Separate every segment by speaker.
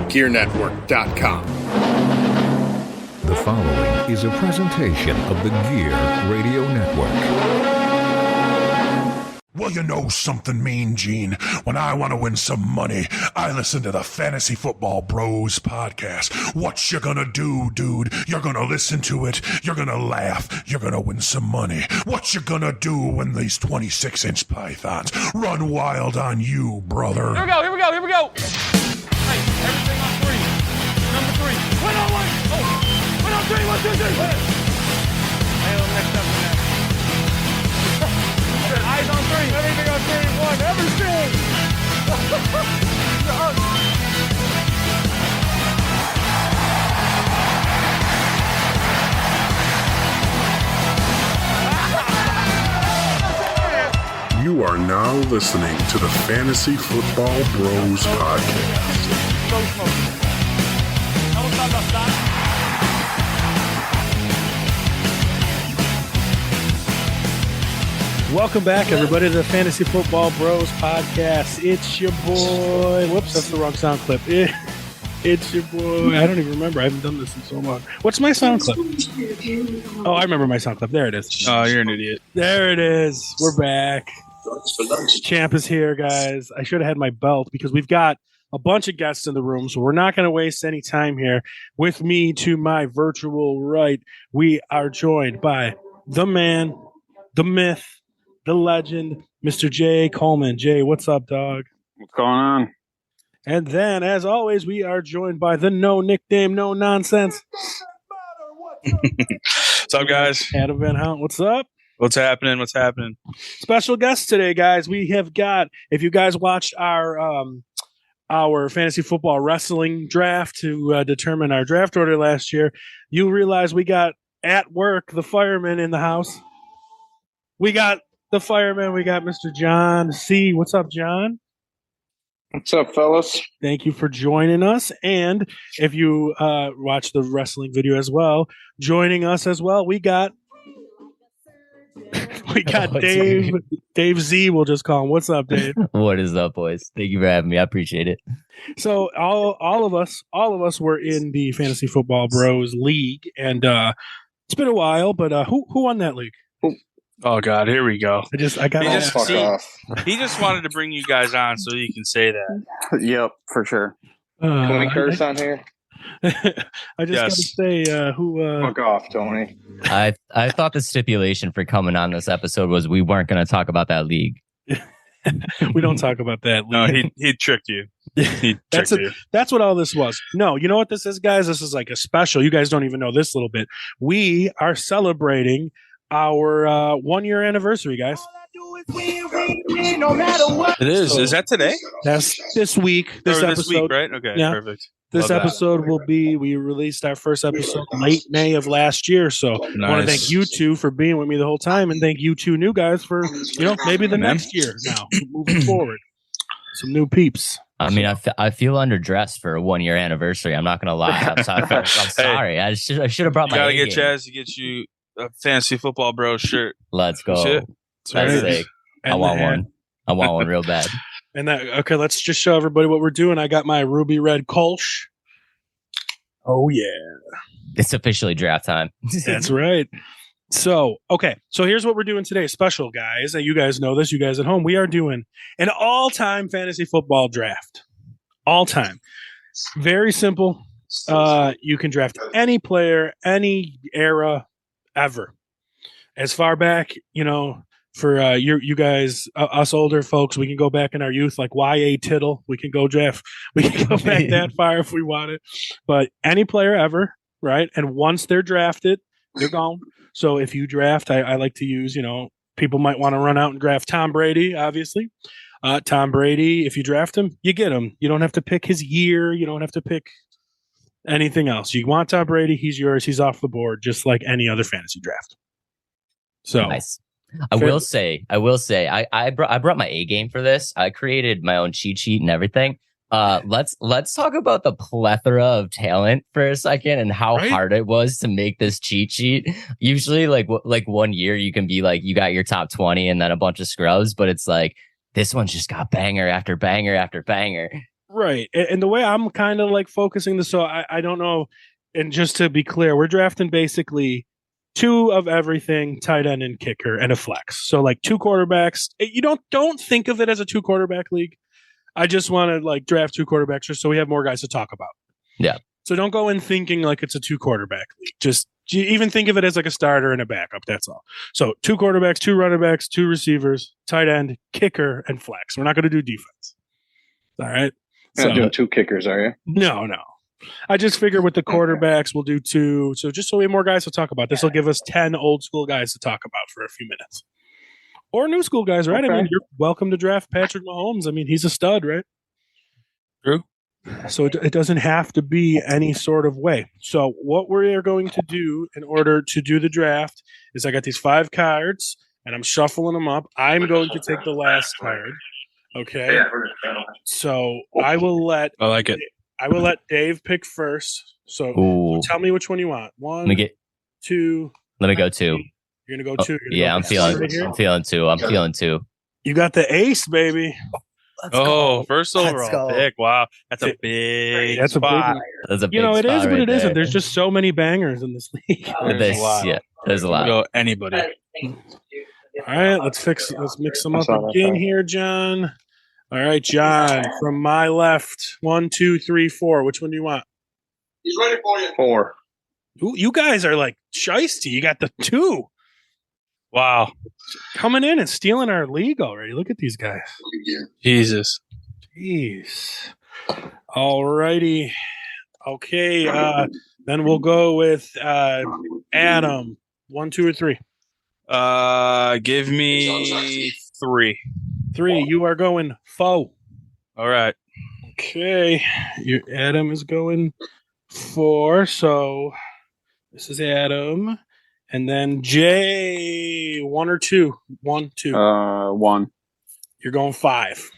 Speaker 1: thegearnetwork.com.
Speaker 2: The following is a presentation of the Gear Radio Network.
Speaker 3: Well, you know something, Mean Gene. When I want to win some money, I listen to the Fantasy Football Bros podcast. What you gonna do, dude? You're gonna listen to it. You're gonna laugh. You're gonna win some money. What you gonna do when these 26-inch pythons run wild on you, brother?
Speaker 4: Here we go. Hey, everything on three. Number three. Win on one. Oh, win on three. 1, 2, 3. Win it. Hey, next up. Eyes on three. Everything on three. 1. Everything.
Speaker 5: You are now listening to the Fantasy Football Bros podcast.
Speaker 6: Welcome back, everybody, to the Fantasy Football Bros podcast. It's your boy. Whoops, that's the wrong sound clip. It's your boy. I don't even remember. I haven't done this in so long. What's my sound clip? Oh, I remember my sound clip. There it is.
Speaker 4: Oh, you're an idiot.
Speaker 6: There it is. We're back. Champ is here, guys. I should have had my belt because we've got a bunch of guests in the room, so we're not going to waste any time here. With me to my virtual right, we are joined by the man, the myth, the legend, Mr. Jay Coleman. Jay, what's up, dog?
Speaker 4: What's going on?
Speaker 6: And then, as always, we are joined by the no nickname, no nonsense.
Speaker 4: What's up, guys?
Speaker 6: Adam Van Hout, what's up?
Speaker 4: What's happening?
Speaker 6: Special guests today, guys. We have got, if you guys watched our fantasy football wrestling draft to determine our draft order last year, you realize we got at work the fireman in the house. We got the fireman. We got Mr. Jon C. What's up, John?
Speaker 7: What's up, fellas?
Speaker 6: Thank you for joining us. And if you watch the wrestling video as well, joining us as well, we got Dave. Dave Z, we'll just call him. What's up, Dave?
Speaker 8: What is up, boys? Thank you for having me. I appreciate it.
Speaker 6: So all of us were in the Fantasy Football Bros League, and it's been a while. But who won that league?
Speaker 4: Oh God, here we go.
Speaker 6: I got
Speaker 7: Fuck off.
Speaker 4: He just wanted to bring you guys on so you can say that.
Speaker 7: Yep, for sure. Can we curse on here?
Speaker 6: I just got to say who.
Speaker 7: Fuck off, Tony.
Speaker 8: I thought the stipulation for coming on this episode was we weren't going to talk about that league.
Speaker 6: We don't talk about that league.
Speaker 4: No, he tricked you.
Speaker 6: That's what all this was. No, you know what this is, guys? This is like a special. You guys don't even know this little bit. We are celebrating our 1-year anniversary, guys.
Speaker 4: It is.
Speaker 6: So,
Speaker 4: is that today?
Speaker 6: That's this week. This episode,
Speaker 4: this week, right? Okay,
Speaker 6: yeah.
Speaker 4: Perfect.
Speaker 6: This
Speaker 4: Love
Speaker 6: episode will be, we released our first episode late May of last year. So I want to thank you two for being with me the whole time, and thank you two new guys for, maybe the next year now, moving forward. Some new peeps.
Speaker 8: I mean, I feel underdressed for a 1-year anniversary. I'm not going to lie. I'm sorry.
Speaker 4: Hey,
Speaker 8: I should have brought my
Speaker 4: gotta get
Speaker 8: A-game.
Speaker 4: Chaz to get you a Fantasy Football Bro shirt.
Speaker 8: Let's go.
Speaker 4: Shit.
Speaker 8: That's sick. I want one. I want one real bad.
Speaker 6: And okay, let's just show everybody what we're doing. I got my ruby red Kolsch. Oh yeah,
Speaker 8: It's officially draft time.
Speaker 6: that's right. So here's what we're doing today. Special, guys. You guys know this. You guys at home, we are doing an all-time fantasy football draft. All time. Very simple. You can draft any player, any era, ever. As far back, for you guys, us older folks, we can go back in our youth, like Y.A. Tittle. We can go draft. We can go back that far if we wanted. But any player ever, right? And once they're drafted, they're gone. So if you draft, I like to use, people might want to run out and draft Tom Brady, obviously. Tom Brady, if you draft him, you get him. You don't have to pick his year. You don't have to pick anything else. You want Tom Brady, he's yours. He's off the board, just like any other fantasy draft. So
Speaker 8: nice. I will say, I brought my A game for this. I created my own cheat sheet and everything. Let's talk about the plethora of talent for a second and how hard it was to make this cheat sheet. Usually, like 1 year, you can be like, you got your top 20 and then a bunch of scrubs, but it's like this one's just got banger after banger after banger.
Speaker 6: Right. And the way I'm kind of like focusing this, so I don't know. And just to be clear, we're drafting basically two of everything, tight end and kicker, and a flex. So like two quarterbacks. You don't think of it as a two quarterback league. I just want to like draft two quarterbacks just so we have more guys to talk about.
Speaker 8: Yeah.
Speaker 6: So don't go in thinking like it's a two quarterback league. Just even think of it as like a starter and a backup. That's all. So two quarterbacks, two running backs, two receivers, tight end, kicker, and flex. We're not going to do defense. All right.
Speaker 7: You're not doing two kickers, are you?
Speaker 6: No. I just figure with the quarterbacks, we'll do two. So just so we have more guys to talk about, this will give us 10 old school guys to talk about for a few minutes. Or new school guys, right?
Speaker 7: Okay.
Speaker 6: I mean, you're welcome to draft Patrick Mahomes. I mean, he's a stud, right?
Speaker 4: True.
Speaker 6: So it doesn't have to be any sort of way. So what we are going to do in order to do the draft is I got these 5 cards and I'm shuffling them up. I'm going to take the last card. Okay. So I like it. I will let Dave pick first. So
Speaker 8: Ooh.
Speaker 6: tell me which one you want. One,
Speaker 8: Let me get.
Speaker 6: 2.
Speaker 8: Let me go 2.
Speaker 6: You're gonna go 2.
Speaker 8: Yeah, I'm feeling 2. I'm feeling 2.
Speaker 6: You got the ace, baby.
Speaker 4: First overall pick. Wow, that's a big.
Speaker 6: That's
Speaker 4: spot.
Speaker 6: a big.
Speaker 8: That's a big
Speaker 6: It is,
Speaker 8: spot
Speaker 6: but
Speaker 8: right
Speaker 6: it isn't.
Speaker 8: there.
Speaker 6: There's just so many bangers in this league.
Speaker 8: There's a lot.
Speaker 4: Go anybody.
Speaker 6: All right, let's mix them up again here, John. All right, John, from my left. 1, 2, 3, 4. Which one do you want?
Speaker 7: He's ready for you. 4.
Speaker 6: Ooh, you guys are like shiesty. You got the 2.
Speaker 4: Wow,
Speaker 6: Coming in and stealing our league already. Look at these guys.
Speaker 4: Jesus.
Speaker 6: Jeez. All righty. Okay, then we'll go with Adam. 1, 2, or 3.
Speaker 4: Give me 3.
Speaker 6: 3. You are going foe.
Speaker 4: All right.
Speaker 6: Okay. Adam is going 4. So this is Adam. And then Jay, 1 or 2? 1, 2.
Speaker 7: 1.
Speaker 6: You're going 5.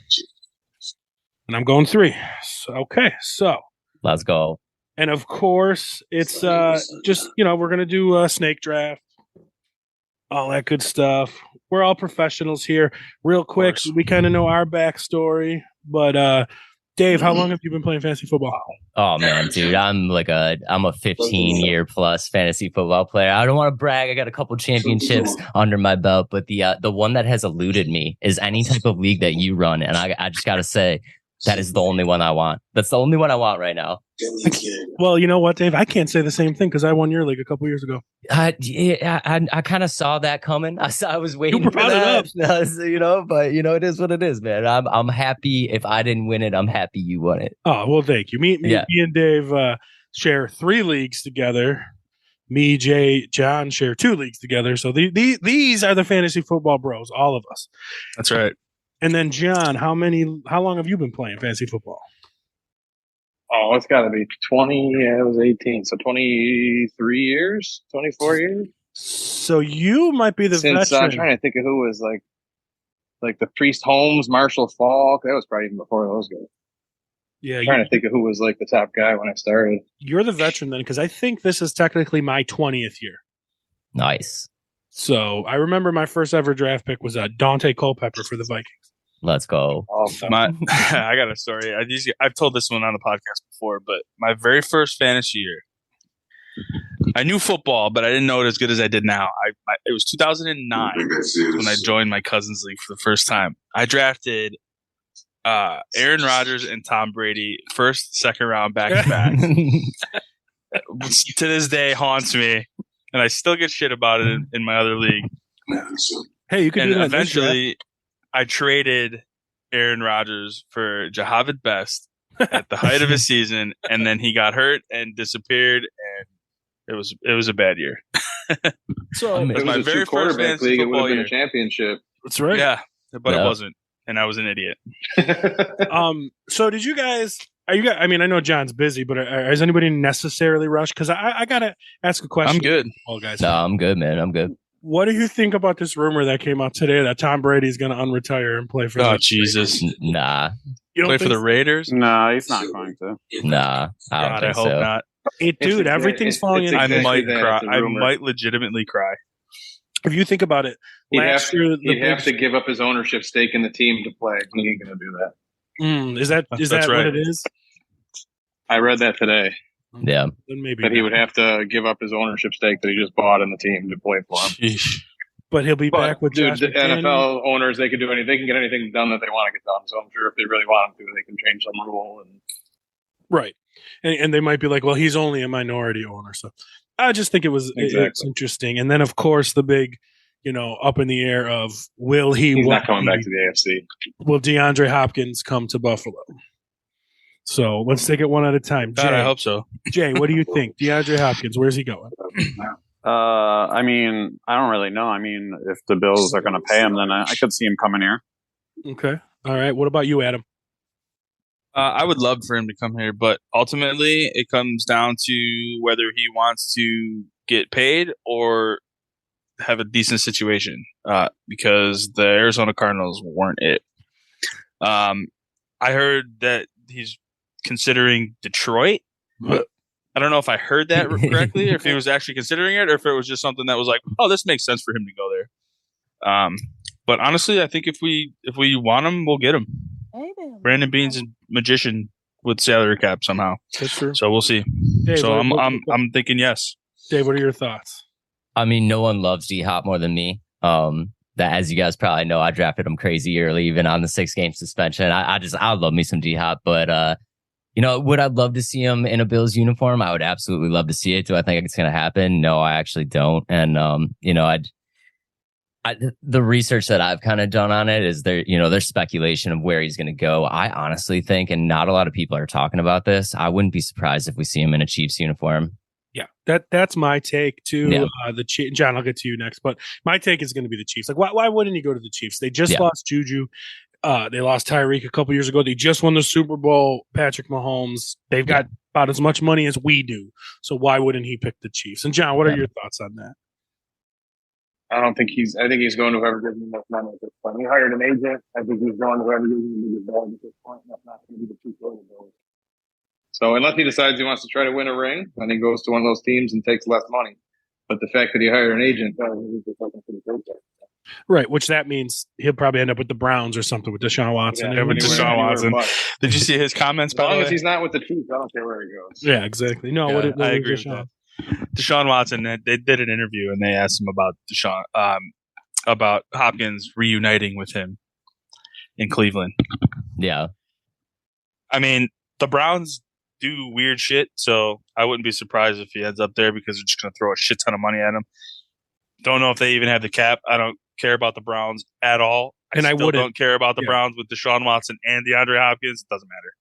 Speaker 6: And I'm going 3. So
Speaker 8: Let's go.
Speaker 6: and of course it's just we're gonna do a snake draft, all that good stuff. We're all professionals here. Real quick, we kind of know our backstory, but Dave, how long have you been playing fantasy football?
Speaker 8: Oh man, dude, I'm a 15-year plus fantasy football player. I don't want to brag. I got a couple championships under my belt, but the one that has eluded me is any type of league that you run, and I just gotta say that is the only one I want. That's the only one I want right now.
Speaker 6: Well, you know what, Dave? I can't say the same thing because I won your league a couple years ago.
Speaker 8: I kind of saw that coming. I was waiting
Speaker 6: You
Speaker 8: for
Speaker 6: brought it up.
Speaker 8: but it is what it is, man. I'm happy. If I didn't win it, I'm happy you won it.
Speaker 6: Oh, well, thank you. Me and Dave share 3 leagues together. Me, Jay, John share 2 leagues together. So these are the fantasy football bros, all of us.
Speaker 4: That's right.
Speaker 6: And then John, how long have you been playing fantasy football?
Speaker 7: Oh, it's got to be 20. Yeah, I was 18, so 23 years, 24 years.
Speaker 6: So you might be the
Speaker 7: Since
Speaker 6: veteran.
Speaker 7: I'm trying to think of who was like the Priest Holmes, Marshall Falk. That was probably even before those guys.
Speaker 6: Yeah,
Speaker 7: I'm trying to think of who was like the top guy when I started.
Speaker 6: you're the veteran then, because I think this is technically my 20th year.
Speaker 8: Nice.
Speaker 6: So I remember my first ever draft pick was Dante Culpepper for the Vikings.
Speaker 8: Let's go.
Speaker 4: I got a story. I've told this one on the podcast before, but my very first fantasy year, I knew football, but I didn't know it as good as I did now. It was 2009 when I joined my cousin's league for the first time. I drafted Aaron Rodgers and Tom Brady first, second round back to back. To this day haunts me, and I still get shit about it in my other league.
Speaker 6: Hey, you can do that.
Speaker 4: Eventually, I traded Aaron Rodgers for Jahavid Best at the height of his season, and then he got hurt and disappeared, and it was a bad year.
Speaker 6: So
Speaker 7: If it
Speaker 4: my
Speaker 7: was a
Speaker 4: very
Speaker 7: two quarterback
Speaker 4: first
Speaker 7: league, it would
Speaker 4: football
Speaker 7: have been
Speaker 4: year.
Speaker 7: a championship.
Speaker 6: that's right.
Speaker 4: Yeah, but
Speaker 8: Yeah.
Speaker 4: it wasn't, and I was an idiot.
Speaker 6: So did you guys? Are you guys? I mean, I know John's busy, but is anybody necessarily rushed? Because I gotta ask a question.
Speaker 4: I'm good.
Speaker 6: All guys.
Speaker 8: No, I'm good, man. I'm good.
Speaker 6: What do you think about this rumor that came out today that Tom Brady's going to unretire and play for?
Speaker 4: Oh
Speaker 6: the
Speaker 4: Jesus!
Speaker 8: Nah,
Speaker 6: You don't
Speaker 4: Play for
Speaker 6: think
Speaker 4: the Raiders?
Speaker 1: No, he's not going to.
Speaker 8: nah. I don't
Speaker 4: God, I
Speaker 8: think
Speaker 4: hope
Speaker 8: so.
Speaker 4: not.
Speaker 6: Dude, everything's falling
Speaker 7: it's
Speaker 6: in.
Speaker 4: I
Speaker 7: exactly
Speaker 4: might
Speaker 7: that.
Speaker 4: cry.
Speaker 7: It's a
Speaker 4: I
Speaker 7: rumor.
Speaker 4: might legitimately cry.
Speaker 6: If you think about it,
Speaker 7: He'd
Speaker 6: last year
Speaker 7: have to give up his ownership stake in the team to play. He ain't going to do that.
Speaker 6: Is that
Speaker 4: That's
Speaker 6: what
Speaker 4: right.
Speaker 6: it is?
Speaker 7: I read that today.
Speaker 8: Yeah.
Speaker 6: Then maybe
Speaker 7: That he
Speaker 6: not.
Speaker 7: would have to give up his ownership stake that he just bought in the team to play for him.
Speaker 4: Sheesh.
Speaker 6: But he'll be back with
Speaker 7: dude,
Speaker 6: Josh
Speaker 7: the
Speaker 6: McDaniels.
Speaker 7: NFL owners, they can do anything. They can get anything done that they want to get done. So I'm sure if they really want them to, they can change some rule. And
Speaker 6: Right. And they might be like, well, he's only a minority owner. So I just think it's interesting. And then, of course, the big, up in the air of
Speaker 7: he's not coming back to the AFC.
Speaker 6: Will DeAndre Hopkins come to Buffalo? So let's take it one at a time.
Speaker 4: God,
Speaker 6: Jay,
Speaker 4: I hope so.
Speaker 6: Jay, what do you think? DeAndre Hopkins, where's he going?
Speaker 1: I mean, I don't really know. I mean, if the Bills are going to pay him, then I could see him coming here.
Speaker 6: Okay. All right. What about you, Adam?
Speaker 4: I would love for him to come here, but ultimately it comes down to whether he wants to get paid or have a decent situation, because the Arizona Cardinals weren't it. I heard that he's considering Detroit. I don't know if I heard that correctly, or if he was actually considering it, or if it was just something that was like, oh, this makes sense for him to go there. But honestly, I think if we want him, we'll get him. Brandon Beane's a magician with salary cap somehow.
Speaker 6: That's true.
Speaker 4: So we'll see.
Speaker 6: Dave,
Speaker 4: So I'm thinking yes.
Speaker 6: Dave, what are your thoughts?
Speaker 8: I mean, no one loves D-Hop more than me. That, as you guys probably know, I drafted him crazy early, even on the 6-game suspension. I love me some D-Hop, but would I love to see him in a Bills uniform? I would absolutely love to see it. Do I think it's going to happen? No, I actually don't. And the research that I've kind of done on it is there's speculation of where he's going to go. I honestly think, and not a lot of people are talking about this, I wouldn't be surprised if we see him in a Chiefs uniform.
Speaker 6: Yeah, that's my take too.
Speaker 8: Yeah.
Speaker 6: John, I'll get to you next, but my take is going to be the Chiefs. Like, why wouldn't he go to the Chiefs? They just lost Juju. They lost Tyreek a couple years ago. They just won the Super Bowl. Patrick Mahomes. They've got about as much money as we do. So why wouldn't he pick the Chiefs? And John, what are your thoughts on that?
Speaker 7: I think he's going to whoever gives him enough money at this point. He hired an agent. I think he's going to whoever gives him the biggest bag at this point. That's not going to be the Chiefs or the Bills. So unless he decides he wants to try to win a ring, then he goes to one of those teams and takes less money. But the fact that he hired an agent, he's just looking for the paycheck.
Speaker 6: Right, which that means he'll probably end up with the Browns or something with Deshaun Watson.
Speaker 4: Yeah, with Deshaun Watson. Did you see his comments?
Speaker 7: As long as he's not with the Chiefs, I don't care where he goes.
Speaker 6: Yeah, exactly. No,
Speaker 4: I agree with that. Deshaun Watson. They did an interview and they asked him about Deshaun, about Hopkins reuniting with him in Cleveland.
Speaker 8: Yeah,
Speaker 4: I mean, the Browns do weird shit, so I wouldn't be surprised if he ends up there because they're just going to throw a shit ton of money at him. Don't know if they even have the cap. I don't care about the Browns at all. I don't care about the Browns with Deshaun Watson and DeAndre Hopkins. It doesn't matter.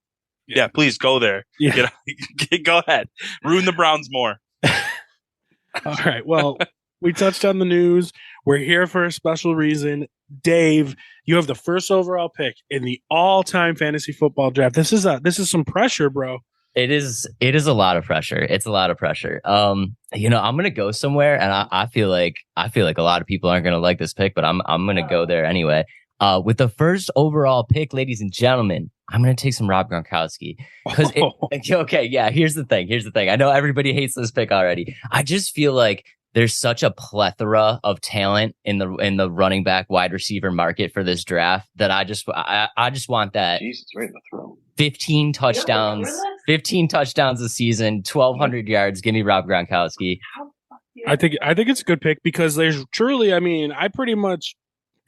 Speaker 4: Yeah, please go there.
Speaker 6: Yeah.
Speaker 4: Go ahead. Ruin the Browns more.
Speaker 6: All right. Well, we touched on the news. We're here for a special reason. Dave, you have the first overall pick in the all-time fantasy football draft. This is some pressure, bro.
Speaker 8: It is a lot of pressure. It's a lot of pressure. I'm gonna go somewhere, and I feel like a lot of people aren't gonna like this pick, but I'm gonna go there anyway. With the first overall pick, ladies and gentlemen, I'm gonna take some Rob Gronkowski. Because here's the thing. I know everybody hates this pick already. I just feel like there's such a plethora of talent in the running back wide receiver market for this draft that I just want that.
Speaker 7: Jesus, right in the throat.
Speaker 8: 15 touchdowns a season, 1,200 yards. Give me Rob Gronkowski.
Speaker 6: I think it's a good pick because there's truly, I pretty much.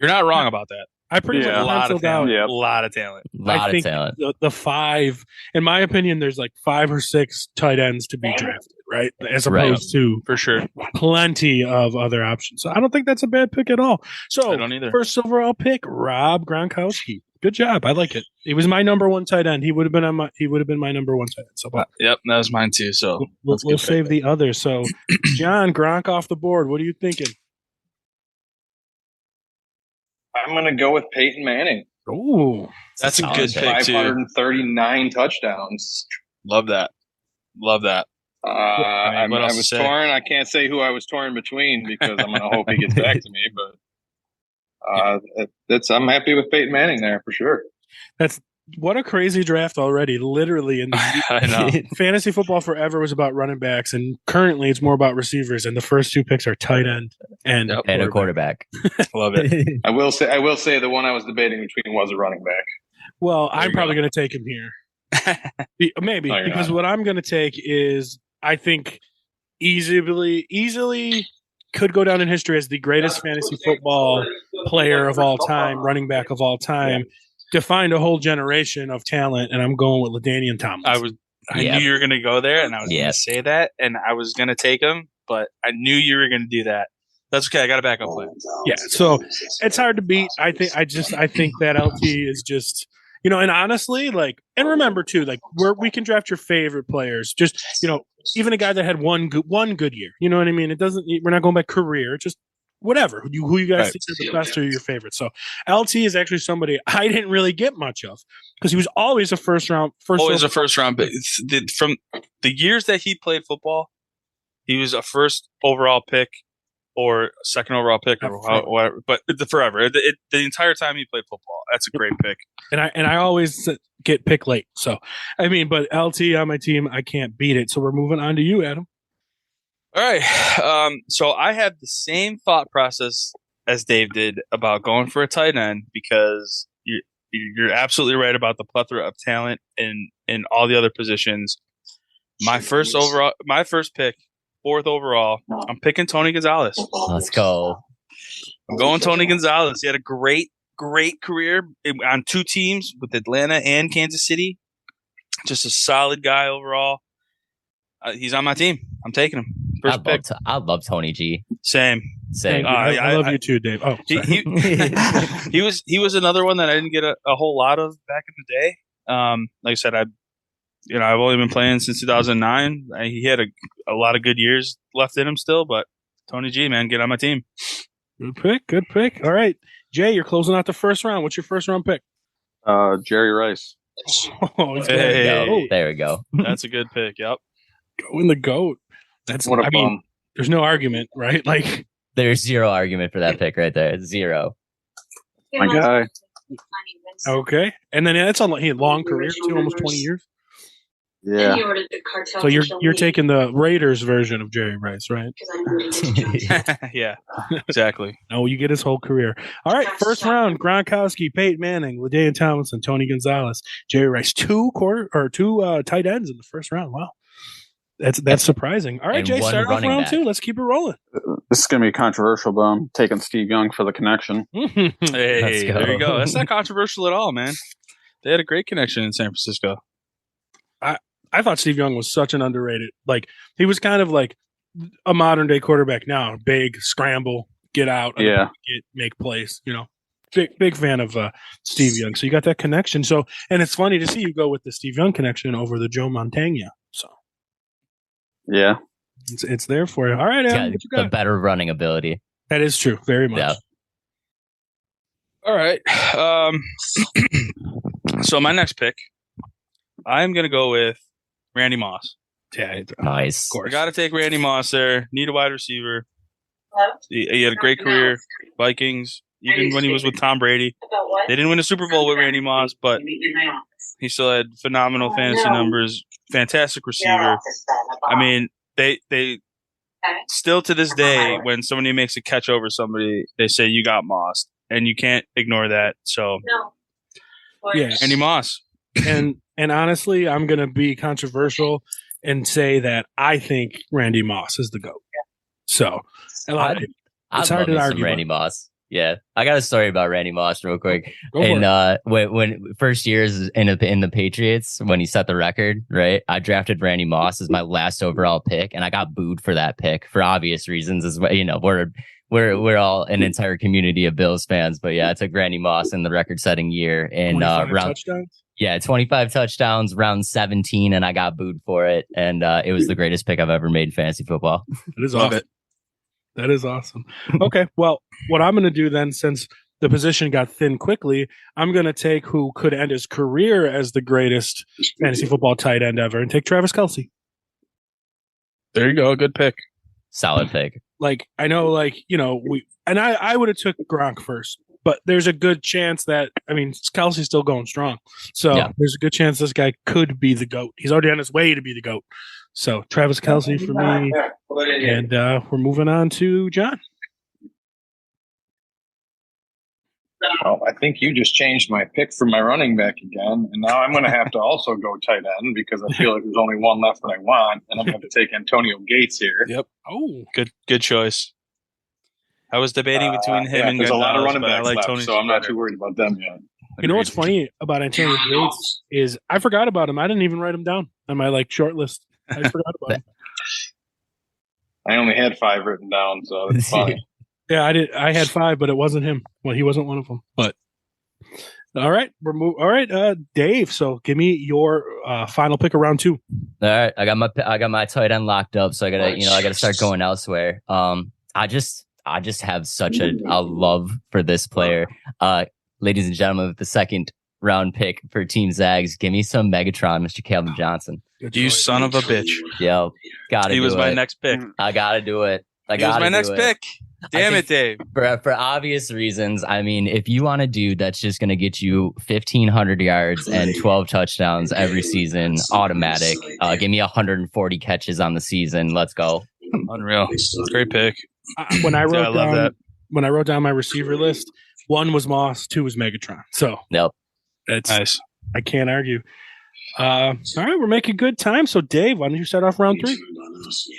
Speaker 4: You're not wrong about that.
Speaker 6: I pretty much
Speaker 4: a lot of talent.
Speaker 6: Out.
Speaker 4: A lot of talent.
Speaker 8: I think
Speaker 6: the five, in my opinion, there's like 5 or 6 tight ends to be drafted, right? As opposed to
Speaker 4: for sure
Speaker 6: plenty of other options. So I don't think that's a bad pick at all. So
Speaker 4: I don't either.
Speaker 6: First overall pick, Rob Gronkowski. Good job. I like it. He was my number 1 tight end. He would have been my number 1 tight end. So
Speaker 4: yep, that was mine too. So
Speaker 6: we'll save the others. So John, Gronk off the board. What are you thinking?
Speaker 7: I'm going to go with Peyton Manning.
Speaker 6: Oh,
Speaker 4: that's a good pick too.
Speaker 7: 539 touchdowns.
Speaker 4: Love that.
Speaker 7: I was torn. I can't say who I was torn between because I'm going to hope he gets back to me. But I'm happy with Peyton Manning there for sure.
Speaker 6: What a crazy draft already. Literally,
Speaker 4: I know.
Speaker 6: Fantasy football forever was about running backs, and currently it's more about receivers. And the first 2 picks are tight end and
Speaker 8: a quarterback.
Speaker 4: Love it.
Speaker 7: I will say the one I was debating between was a running back.
Speaker 6: Well,
Speaker 7: There
Speaker 6: I'm
Speaker 7: you
Speaker 6: probably
Speaker 7: go.
Speaker 6: going to take him here. Maybe
Speaker 7: No, you're
Speaker 6: because
Speaker 7: not.
Speaker 6: what I'm going to take is I think easily could go down in history as the greatest fantasy football player of all time, running back of all time, defined a whole generation of talent, and I'm going with LaDainian Tomlinson.
Speaker 4: I
Speaker 8: Yeah.
Speaker 4: knew you were going to go there, and I was
Speaker 8: Yeah.
Speaker 4: going to say that, and I was going to take him, but I knew you were going to do that. That's okay. I got a backup plan.
Speaker 6: Yeah, so it's hard to beat. I think that LT is just, and honestly, and remember too, we can draft your favorite players. Just even a guy that had one good year. You know what I mean? It doesn't. We're not going by career. Just whatever who you guys think are the best or your favorite. So LT is actually somebody I didn't really get much of because he was always a first round.
Speaker 4: Always a first round pick. From the years that he played football, he was a first overall pick or second overall pick or whatever. But forever, the entire time he played football, that's a great pick.
Speaker 6: And I always get picked late. So but LT on my team, I can't beat it. So we're moving on to you, Adam.
Speaker 4: All right. So I have the same thought process as Dave did about going for a tight end because you're absolutely right about the plethora of talent in all the other positions. My first pick, 4th overall, I'm picking Tony Gonzalez.
Speaker 8: Let's go.
Speaker 4: I'm going Tony Gonzalez. He had a great career on 2 teams with Atlanta and Kansas City. Just a solid guy overall. He's on my team. I'm taking him. First pick.
Speaker 8: I love Tony G.
Speaker 4: Same.
Speaker 6: I love you too, Dave. Oh,
Speaker 4: he was another one that I didn't get a whole lot of back in the day. Like I said, I've only been playing since 2009. He had a lot of good years left in him still, but Tony G, man, get on my team.
Speaker 6: Good pick. All right, Jay, you're closing out the first round. What's your first round pick?
Speaker 1: Jerry Rice.
Speaker 8: There we go.
Speaker 4: That's a good pick. Yep.
Speaker 6: Go in the GOAT. That's
Speaker 7: What a bum.
Speaker 6: There's no argument, right?
Speaker 8: There's zero argument for that pick right there. Zero.
Speaker 1: My guy.
Speaker 6: Okay, and then it's he had long career too, almost 20 years.
Speaker 1: Yeah.
Speaker 6: So you're taking the Raiders version of Jerry Rice, right?
Speaker 4: Yeah, exactly.
Speaker 6: No, you get his whole career. All right, first round: Gronkowski, Peyton Manning, LaDainian Tomlinson, Tony Gonzalez, Jerry Rice. 2 tight ends in the first round. Wow, that's surprising. All right,
Speaker 8: And
Speaker 6: Jay,
Speaker 8: one
Speaker 6: start off
Speaker 8: running
Speaker 6: round
Speaker 8: back.
Speaker 6: 2. Let's keep it rolling.
Speaker 1: This is going to be controversial, but I'm taking Steve Young for the connection.
Speaker 4: Hey,
Speaker 8: Let's go.
Speaker 4: there you go. That's not controversial at all, man. They had a great connection in San Francisco.
Speaker 6: I thought Steve Young was such an underrated. He was kind of like a modern day quarterback now. Big, scramble, get out, make plays. Big fan of Steve Young. So you got that connection. So, and it's funny to see you go with the Steve Young connection over the Joe Montana. So
Speaker 1: Yeah.
Speaker 6: it's there for you. All right, Adam, what you
Speaker 8: The
Speaker 6: got?
Speaker 8: better running ability.
Speaker 6: That is true, very much.
Speaker 8: Yeah.
Speaker 4: All right. So my next pick, I'm going to go with Randy Moss.
Speaker 6: Yeah,
Speaker 8: Nice.
Speaker 6: of course.
Speaker 4: I got to take Randy Moss there. Need a wide receiver. He had a great career. Vikings, even when he was with Tom Brady. They didn't win a Super Bowl with Randy Moss, but he still had phenomenal fantasy numbers. Fantastic receiver. I mean, they still to this day, when somebody makes a catch over somebody, they say you got Moss, and you can't ignore that. So,
Speaker 6: Yeah.
Speaker 4: Randy Moss.
Speaker 6: And honestly, I'm going to be controversial and say that I think Randy Moss is the GOAT. So,
Speaker 8: I'd
Speaker 6: it's hard to
Speaker 8: love
Speaker 6: argue.
Speaker 8: some Randy Moss. Yeah, I got a story about Randy Moss real quick.
Speaker 6: Go for
Speaker 8: And when first years in the Patriots, when he set the record, right? I drafted Randy Moss as my last overall pick, and I got booed for that pick for obvious reasons. As well, we're all an entire community of Bills fans, but yeah, I took Randy Moss in the record-setting year in
Speaker 6: 25
Speaker 8: round.
Speaker 6: touchdowns?
Speaker 8: Yeah, 25 touchdowns, round 17, and I got booed for it. And it was the greatest pick I've ever made in fantasy football.
Speaker 6: It is
Speaker 4: Love
Speaker 6: awesome.
Speaker 4: it.
Speaker 6: That is awesome. Okay, well, what I'm going to do then, since the position got thin quickly, I'm going to take who could end his career as the greatest fantasy football tight end ever and take Travis Kelce.
Speaker 4: There you go. Good pick.
Speaker 8: Solid pick.
Speaker 6: I know, I would have took Gronk first, but there's a good chance that, Kelsey's still going strong. So there's a good chance this guy could be the GOAT. He's already on his way to be the GOAT. So Travis Kelce for me. And we're moving on to John.
Speaker 7: Well, I think you just changed my pick for my running back again, and now I'm going to have to also go tight end because I feel like there's only one left that I want, and I'm going to take Antonio Gates here.
Speaker 4: Yep.
Speaker 6: Oh,
Speaker 4: Good choice. I was debating between him and
Speaker 7: there's a lot of running
Speaker 4: but I
Speaker 7: backs
Speaker 4: like
Speaker 7: left,
Speaker 4: Tony
Speaker 7: so I'm not
Speaker 4: better.
Speaker 7: too worried about them yet.
Speaker 6: you know what's funny about Antonio Gates is I forgot about him. I didn't even write him down on my short list. I forgot about him.
Speaker 7: I only had 5 written down, so it's funny.
Speaker 6: Yeah, I did. I had 5, but it wasn't him. Well, he wasn't one of them. But all right, all right, Dave. So give me your final pick of round 2.
Speaker 8: All right, I got my tight end locked up, so I gotta start going elsewhere. I just have such a love for this player. Ladies and gentlemen, with the second round pick for Team Zags, give me some Megatron, Mr. Calvin Johnson.
Speaker 4: You son of a bitch.
Speaker 8: Yo, gotta
Speaker 4: He
Speaker 8: do
Speaker 4: was my
Speaker 8: it.
Speaker 4: next pick.
Speaker 8: I gotta do it.
Speaker 4: He was my next pick. Damn it, Dave.
Speaker 8: For obvious reasons. I mean, if you want a dude that's just going to get you 1,500 yards and 12 touchdowns every season, automatic. Give me 140 catches on the season. Let's go.
Speaker 4: Unreal. Great pick.
Speaker 6: When I wrote
Speaker 4: love that.
Speaker 6: when I wrote down my receiver list, 1 was Moss, 2 was Megatron. So
Speaker 8: Yep.
Speaker 6: it's
Speaker 4: Nice.
Speaker 6: I can't argue. All right, we're making good time. So Dave, why don't you start off round 3?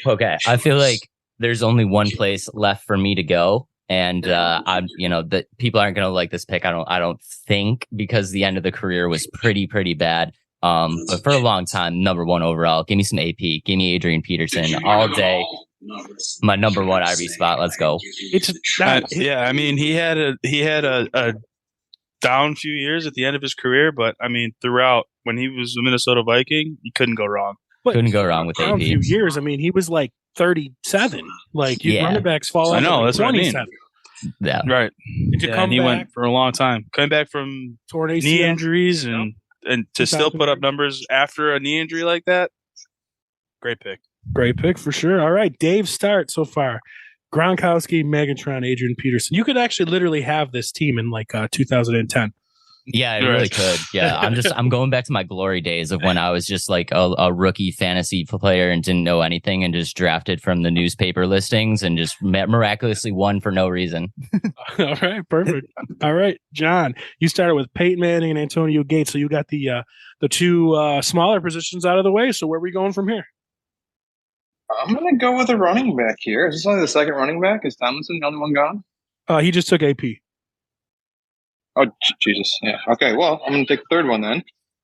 Speaker 8: Okay. I feel like there's only one place left for me to go. And the people aren't gonna like this pick, I don't think, because the end of the career was pretty bad. But for a long time, number 1 overall. Give me some AP. Give me Adrian Peterson all day. My number 1 RB spot. Let's go.
Speaker 4: I mean, he had a down few years at the end of his career, but I mean, throughout when he was a Minnesota Viking, you couldn't go wrong.
Speaker 8: Couldn't go wrong with
Speaker 6: down
Speaker 8: AP.
Speaker 6: a few years. I mean, he was like 37. Running backs fall.
Speaker 4: I
Speaker 6: off
Speaker 4: know,
Speaker 6: at
Speaker 4: that's what I mean.
Speaker 6: 27.
Speaker 8: Yeah.
Speaker 4: Right.
Speaker 6: Did you come
Speaker 4: and he
Speaker 6: back,
Speaker 4: went for a long time. Coming back from
Speaker 6: torn ACL?
Speaker 4: knee injuries and to still put up numbers after a knee injury like that. Great pick.
Speaker 6: Great pick for sure. All right, Dave, start so far. Gronkowski, Megatron, Adrian Peterson. You could actually literally have this team in 2010.
Speaker 8: Yeah, I really could. Yeah, I'm going back to my glory days of when I was just like a rookie fantasy player and didn't know anything and just drafted from the newspaper listings and just miraculously won for no reason.
Speaker 6: All right, perfect. All right, John, you started with Peyton Manning and Antonio Gates, so you got the 2 smaller positions out of the way. So where are we going from here?
Speaker 7: I'm going to go with a running back here. Is this only the second running back? Is Tomlinson the only one gone?
Speaker 6: He just took AP.
Speaker 7: Oh, Jesus. Yeah. Okay, well, I'm going to take the third one then.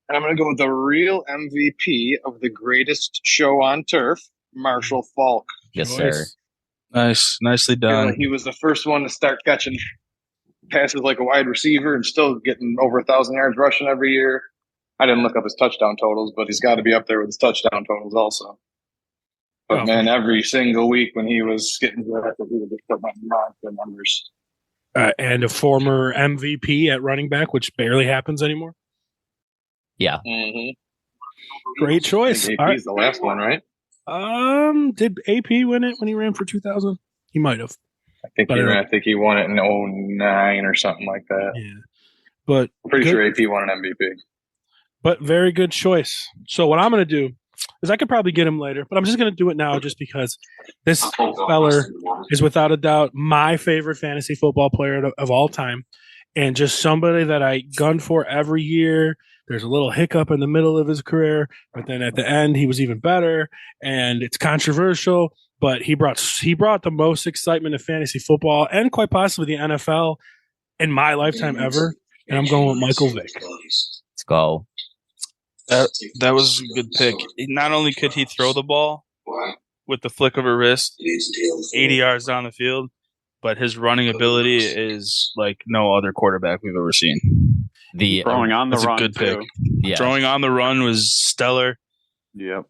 Speaker 7: And I'm going to go with the real MVP of the greatest show on turf, Marshall Falk.
Speaker 8: Yes, sir.
Speaker 4: Nice. Nicely done.
Speaker 7: He was the first one to start catching passes like a wide receiver and still getting over 1,000 yards rushing every year. I didn't look up his touchdown totals, but he's got to be up there with his touchdown totals also. But, man, every single week when he was getting drafted, he would just put my monster numbers.
Speaker 6: And a former MVP at running back, which barely happens anymore.
Speaker 8: Yeah.
Speaker 7: Mm-hmm.
Speaker 6: Great choice.
Speaker 7: AP's the last one, right?
Speaker 6: Did AP win it when he ran for 2000? He might have.
Speaker 7: I think he won it in 2009 or something like that.
Speaker 6: Yeah. But
Speaker 7: I'm pretty sure AP won an MVP.
Speaker 6: But very good choice. So what I'm going to do is I could probably get him later, but I'm just going to do it now just because this feller is without a doubt my favorite fantasy football player of all time, and just somebody that I gun for every year. There's a little hiccup in the middle of his career, but then at the end he was even better, and it's controversial, but he brought the most excitement to fantasy football and quite possibly the NFL in my lifetime ever, and I'm going with Michael Vick.
Speaker 8: Let's go.
Speaker 4: That was a good pick. Not only could he throw the ball with the flick of a wrist 80 yards down the field, but his running ability is like no other quarterback we've ever seen.
Speaker 1: Throwing on the run,
Speaker 4: a good pick.
Speaker 8: Yeah.
Speaker 4: Throwing on the run was stellar.
Speaker 1: Yep.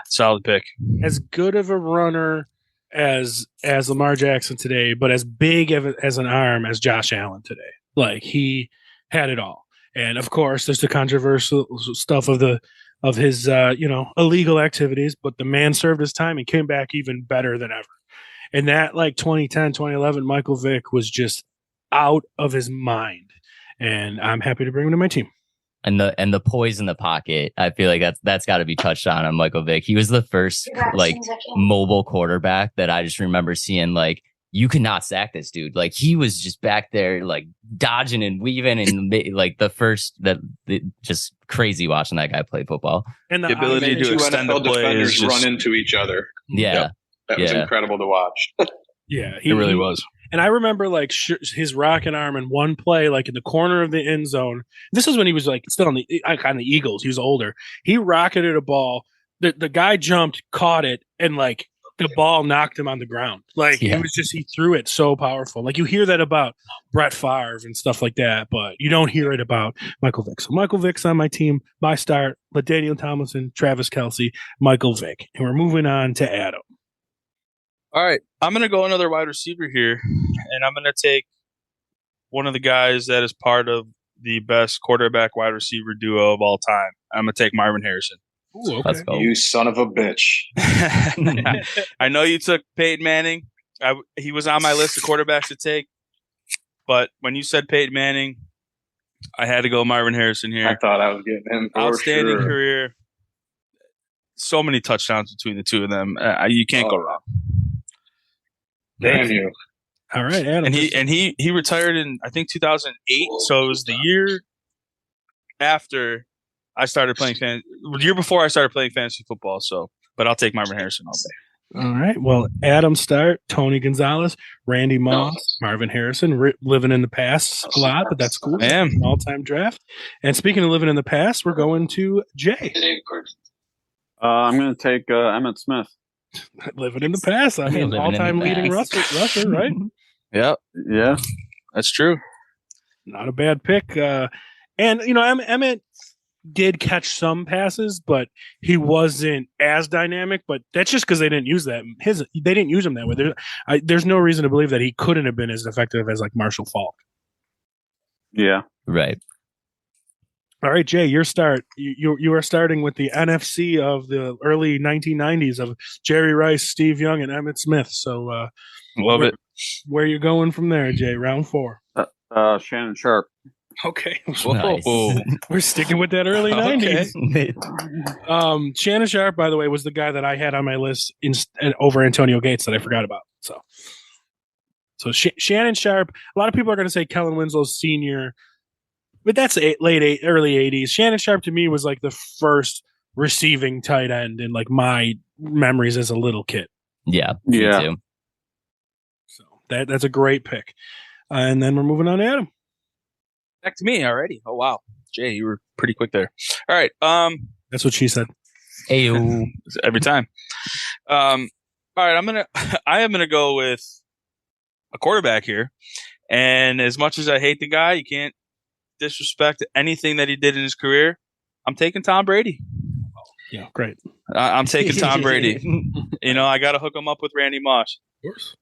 Speaker 4: Solid pick.
Speaker 6: As good of a runner as Lamar Jackson today, but as big as an arm as Josh Allen today. Like, he had it all. And of course, there's the controversial stuff of his illegal activities, but the man served his time and came back even better than ever. And that 2010, 2011, Michael Vick was just out of his mind. And I'm happy to bring him to my team.
Speaker 8: And the poise in the pocket, I feel like that's got to be touched on Michael Vick. He was the first mobile quarterback that I just remember seeing you cannot sack this dude. Like he was just back there, like dodging and weaving, and like just crazy watching that guy play football.
Speaker 6: And
Speaker 4: The ability to extend the play is just
Speaker 7: run into each other.
Speaker 8: Yeah,
Speaker 7: Yep. That was incredible to watch.
Speaker 6: Yeah,
Speaker 4: it really was.
Speaker 6: And I remember like his rocket arm in one play, like in the corner of the end zone. This is when he was like still on the Eagles. He was older. He rocketed a ball. The guy jumped, caught it, and like the ball knocked him on the ground. Like it was just, he threw it so powerful. Like you hear that about Brett Favre and stuff like that, but you don't hear it about Michael Vick. So Michael Vick's on my team. My start, LaDainian Tomlinson, Travis Kelce, Michael Vick. And we're moving on to Adam.
Speaker 4: All right. I'm going to go another wide receiver here, and I'm going to take one of the guys that is part of the best quarterback wide receiver duo of all time. I'm going to take Marvin Harrison.
Speaker 6: Ooh, okay.
Speaker 8: Let's go.
Speaker 7: You son of a bitch.
Speaker 4: I know you took Peyton Manning. He was on my list of quarterbacks to take, but when you said Peyton Manning, I had to go Marvin Harrison here.
Speaker 7: I thought I was getting him.
Speaker 4: Outstanding career. So many touchdowns between the two of them. You can't go wrong.
Speaker 7: Damn you.
Speaker 6: All right, Adam.
Speaker 4: And he retired in, I think, 2008. So it was the year after I started playing the year before I started playing fantasy football. So, but I'll take Marvin Harrison all day.
Speaker 6: All right. Well, Adam Start, Tony Gonzalez, Randy Moss, Marvin Harrison, living in the past a lot, but that's cool.
Speaker 4: I am.
Speaker 6: All-time draft. And speaking of living in the past, we're going to Jay.
Speaker 1: I'm going to take Emmitt Smith.
Speaker 6: Living in the past. I mean, all-time leading rusher, right?
Speaker 4: Yep.
Speaker 1: Yeah.
Speaker 4: That's true.
Speaker 6: Not a bad pick. And, Emmett did catch some passes, but he wasn't as dynamic. But that's just because they didn't use that. They didn't use him that way. There's no reason to believe that he couldn't have been as effective as like Marshall Faulk.
Speaker 1: Yeah.
Speaker 8: Right.
Speaker 6: All right, Jay, your start. You are starting with the NFC of the early 1990s of Jerry Rice, Steve Young, and Emmitt Smith. So,
Speaker 4: love it.
Speaker 6: Where are you going from there, Jay? Round 4.
Speaker 1: Shannon Sharp.
Speaker 6: Okay.
Speaker 8: Nice.
Speaker 6: We're sticking with that early 90s.
Speaker 8: Okay.
Speaker 6: Shannon Sharp, by the way, was the guy that I had on my list over Antonio Gates that I forgot about. So Shannon Sharp, a lot of people are going to say Kellen Winslow's senior, but that's early 80s. Shannon Sharp to me was like the first receiving tight end in like my memories as a little kid.
Speaker 8: Yeah.
Speaker 1: Yeah.
Speaker 8: Me too.
Speaker 6: So that's a great pick. And then we're moving on to Adam.
Speaker 4: Back to me already. Oh wow, Jay, you were pretty quick there. All right.
Speaker 6: That's what she said.
Speaker 8: Ayo.
Speaker 4: Every time. All right. I am gonna go with a quarterback here, and as much as I hate the guy, you can't disrespect anything that he did in his career. I'm taking Tom Brady.
Speaker 6: Yeah, great.
Speaker 4: I'm taking Tom Brady. I got to hook him up with Randy Moss.
Speaker 6: Of course.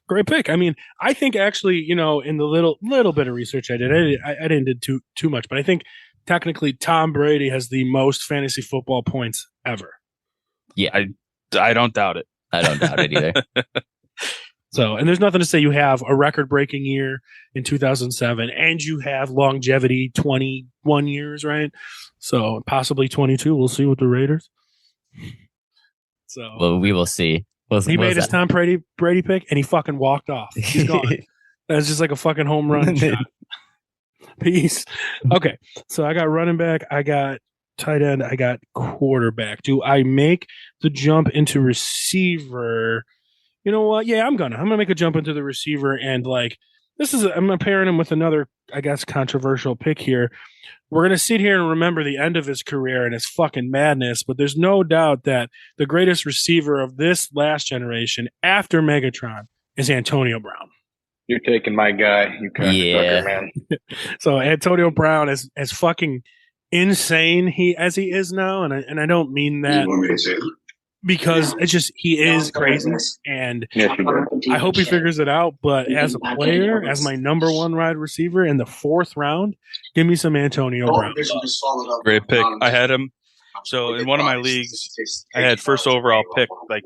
Speaker 6: Great pick. I mean, I think actually, in the little bit of research I did, I didn't do too much, but I think technically Tom Brady has the most fantasy football points ever.
Speaker 8: Yeah.
Speaker 4: I don't doubt it.
Speaker 8: I don't doubt it either.
Speaker 6: So, and there's nothing to say you have a record-breaking year in 2007, and you have longevity 21 years, right? So possibly 22. We'll see with the Raiders. So,
Speaker 8: well, we will see.
Speaker 6: He made his Tom Brady pick, and he fucking walked off. He's gone. That's just like a fucking home run shot. Peace. Okay, so I got running back, I got tight end, I got quarterback. Do I make the jump into receiver? You know what? Yeah, I'm gonna make a jump into the receiver, and like I'm pairing him with another, I guess, controversial pick here. We're gonna sit here and remember the end of his career and his fucking madness, but there's no doubt that the greatest receiver of this last generation after Megatron is Antonio Brown.
Speaker 7: You're taking my guy, you cocksucker, man.
Speaker 6: So Antonio Brown is as fucking insane as he is now, and I don't mean that because it's just he is crazy, and I hope he figures it out. But as a player, as my number one wide receiver in the 4th round, give me some Antonio Brown.
Speaker 4: Great pick. I had him. So in one of my leagues, I had first overall pick like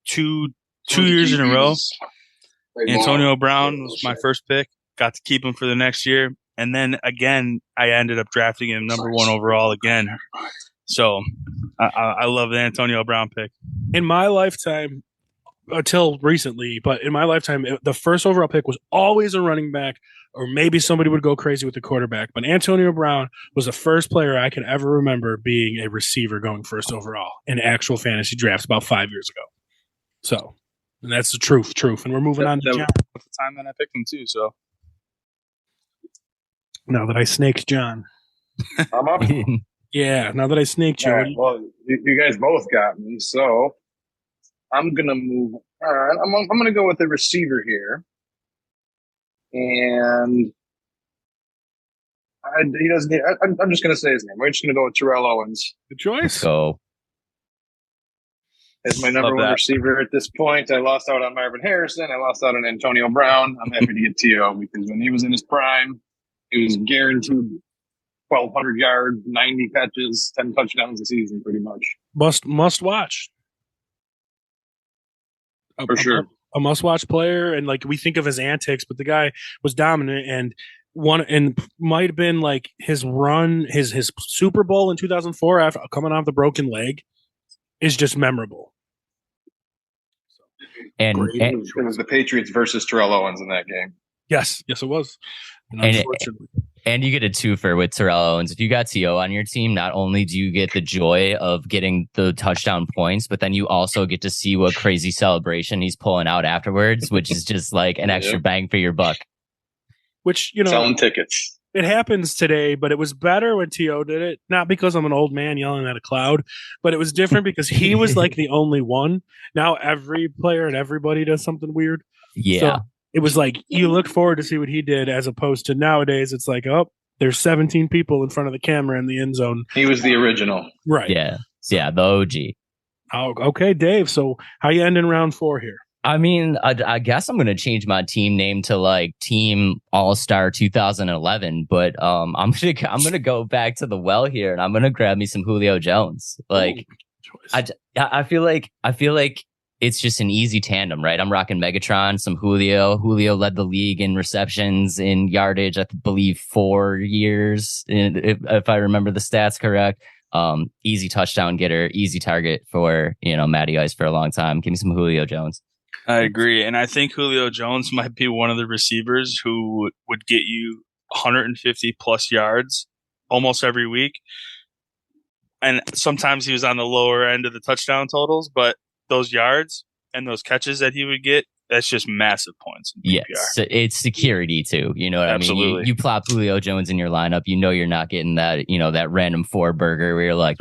Speaker 4: two years in a row. Antonio Brown was my first pick. Got to keep him for the next year. And then again, I ended up drafting him number 1 overall again. So I love the Antonio Brown pick.
Speaker 6: In my lifetime, until recently, but in my lifetime, the first overall pick was always a running back, or maybe somebody would go crazy with the quarterback. But Antonio Brown was the first player I can ever remember being a receiver going first overall in actual fantasy drafts about 5 years ago. So, and that's the truth. And we're moving on to John.
Speaker 4: At the time that I picked him too, so
Speaker 6: Now that I snaked John.
Speaker 7: I'm up.
Speaker 6: Yeah, now that I snaked you.
Speaker 7: All right, well, you guys both got me, so I'm gonna move on. I'm gonna go with the receiver here, and he doesn't. I'm just gonna say his name. We're just gonna go with Terrell Owens.
Speaker 6: Good choice.
Speaker 8: Go.
Speaker 7: As my number one receiver at this point. I lost out on Marvin Harrison. I lost out on Antonio Brown. I'm happy to get T.O. because when he was in his prime, he was guaranteed 1,200 yards, 90 catches, 10 touchdowns a season, pretty much.
Speaker 6: Must watch.
Speaker 7: For sure.
Speaker 6: A must watch player, and like we think of his antics, but the guy was dominant and might have been like his run, his Super Bowl in 2004 after coming off the broken leg is just memorable.
Speaker 8: And
Speaker 7: it was the Patriots versus Terrell Owens in that game.
Speaker 6: Yes, it was.
Speaker 8: And you get a twofer with Terrell Owens. If you got T.O. on your team, not only do you get the joy of getting the touchdown points, but then you also get to see what crazy celebration he's pulling out afterwards, which is just like an extra bang for your buck.
Speaker 6: Which,
Speaker 7: selling tickets.
Speaker 6: It happens today, but it was better when T.O. did it. Not because I'm an old man yelling at a cloud, but it was different because he was like the only one. Now every player and everybody does something weird.
Speaker 8: Yeah.
Speaker 6: So it was like you look forward to see what he did, as opposed to nowadays it's like, oh, there's 17 people in front of the camera in the end zone.
Speaker 7: He was the original.
Speaker 8: Right. Yeah, the OG.
Speaker 6: Oh, okay, Dave. So how you ending round 4 here?
Speaker 8: I mean, I guess I'm going to change my team name to like Team All-Star 2011, but I'm gonna go back to the well here, and I'm gonna grab me some Julio Jones. Like, I feel like it's just an easy tandem, right? I'm rocking Megatron, some Julio. Julio led the league in receptions, in yardage, I believe 4 years, if I remember the stats correct. Easy touchdown getter, easy target for, Matty Ice for a long time. Give me some Julio Jones.
Speaker 4: I agree. And I think Julio Jones might be one of the receivers who would get you 150 plus yards almost every week. And sometimes he was on the lower end of the touchdown totals, but those yards and those catches that he would get, that's just massive points.
Speaker 8: Yes, it's security too. You know what
Speaker 4: Absolutely.
Speaker 8: I mean? You plop Julio Jones in your lineup, you're not getting that, that random 4 burger where you're like,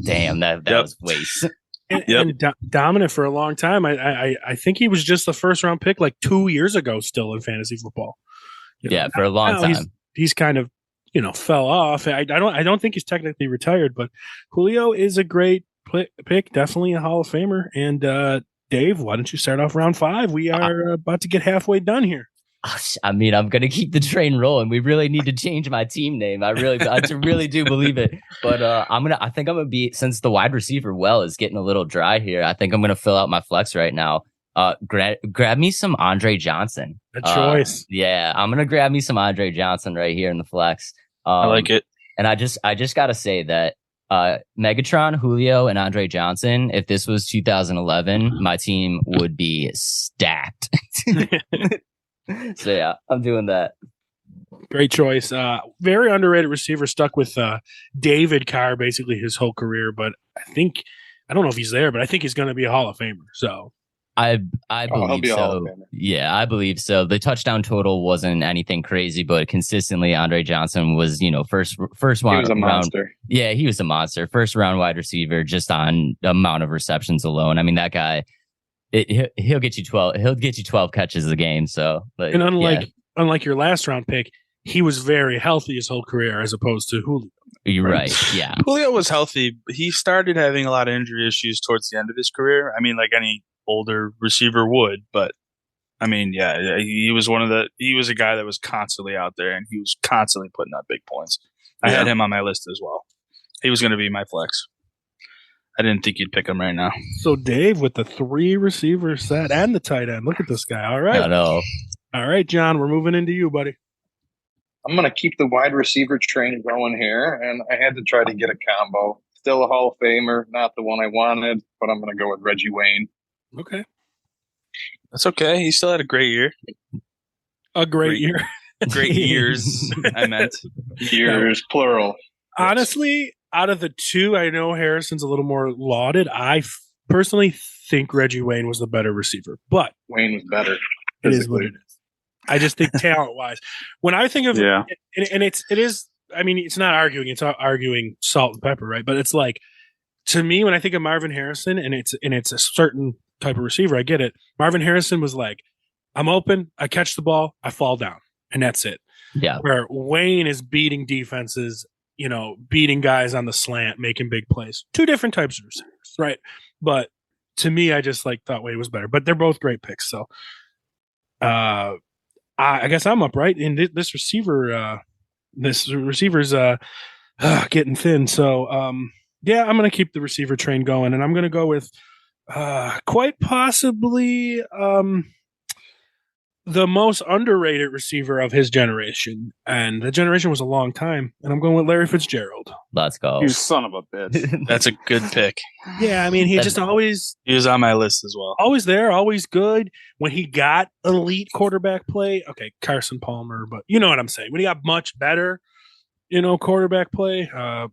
Speaker 8: damn, that was waste.
Speaker 6: And dominant for a long time. I think he was just the first round pick like 2 years ago, still in fantasy football.
Speaker 8: For a long time.
Speaker 6: He's kind of fell off. I don't think he's technically retired, but Julio is a great pick, definitely a Hall of Famer. And Dave, why don't you start off round 5? We are about to get halfway done here.
Speaker 8: I mean, I'm going to keep the train rolling. We really need to change my team name. I really do believe it. But I think I'm going to be, since the wide receiver well is getting a little dry here, I think I'm going to fill out my flex right now. Grab me some Andre Johnson.
Speaker 6: A choice.
Speaker 8: Yeah, I'm going to grab me some Andre Johnson right here in the flex.
Speaker 4: I like it.
Speaker 8: And I just got to say that Megatron, Julio, and Andre Johnson, if this was 2011, my team would be stacked. So yeah, I'm doing that.
Speaker 6: Great choice. Very underrated receiver, stuck with David Carr basically his whole career, but I don't know if he's there, but I think he's going to be a Hall of Famer. So
Speaker 8: I believe so. Yeah, I believe so. The touchdown total wasn't anything crazy, but consistently Andre Johnson was, first round. He was a monster. Yeah, he was a monster. First round wide receiver just on amount of receptions alone. I mean, that guy, he'll get you 12. He'll get you 12 catches a game. So,
Speaker 6: and unlike your last round pick, he was very healthy his whole career, as opposed to Julio.
Speaker 8: You're right. Yeah,
Speaker 4: Julio was healthy. He started having a lot of injury issues towards the end of his career. I mean, like any older receiver would, but I mean, yeah, he was a guy that was constantly out there, and he was constantly putting up big points. I had him on my list as well. He was going to be my flex. I didn't think you'd pick him right now.
Speaker 6: So Dave with the 3 receiver set and the tight end. Look at this guy. All right.
Speaker 8: I know.
Speaker 6: All right, John, we're moving into you, buddy.
Speaker 7: I'm going to keep the wide receiver train going here, and I had to try to get a combo. Still a Hall of Famer, not the one I wanted, but I'm going to go with Reggie Wayne.
Speaker 6: Okay.
Speaker 4: That's okay. He still had a great year.
Speaker 6: A great year.
Speaker 4: Great years, I meant.
Speaker 7: Years, plural.
Speaker 6: Honestly, out of the two, I know Harrison's a little more lauded. I personally think Reggie Wayne was the better receiver, but
Speaker 7: Wayne was better.
Speaker 6: it is what it is. I just think talent-wise, when I think of and it is. I mean, it's not arguing; it's not arguing salt and pepper, right? But it's like, to me, when I think of Marvin Harrison, and it's a certain type of receiver, I get it. Marvin Harrison was like, I'm open, I catch the ball, I fall down, and that's it.
Speaker 8: Yeah.
Speaker 6: Where Wayne is beating defenses, beating guys on the slant, making big plays. Two different types of receivers, right? But to me, I just thought Wayne was better. But they're both great picks. So I guess I'm up, right? And this receiver's getting thin. So yeah, I'm going to keep the receiver train going, and I'm going to go with quite possibly the most underrated receiver of his generation, and the generation was a long time, and I'm going with Larry Fitzgerald.
Speaker 8: Let's go.
Speaker 1: You son of a bitch.
Speaker 4: That's a good pick.
Speaker 6: Yeah, I mean, he was
Speaker 4: on my list as well.
Speaker 6: Always there, always good. When he got elite quarterback play, okay, Carson Palmer, but you know what I'm saying. When he got much better, quarterback play, the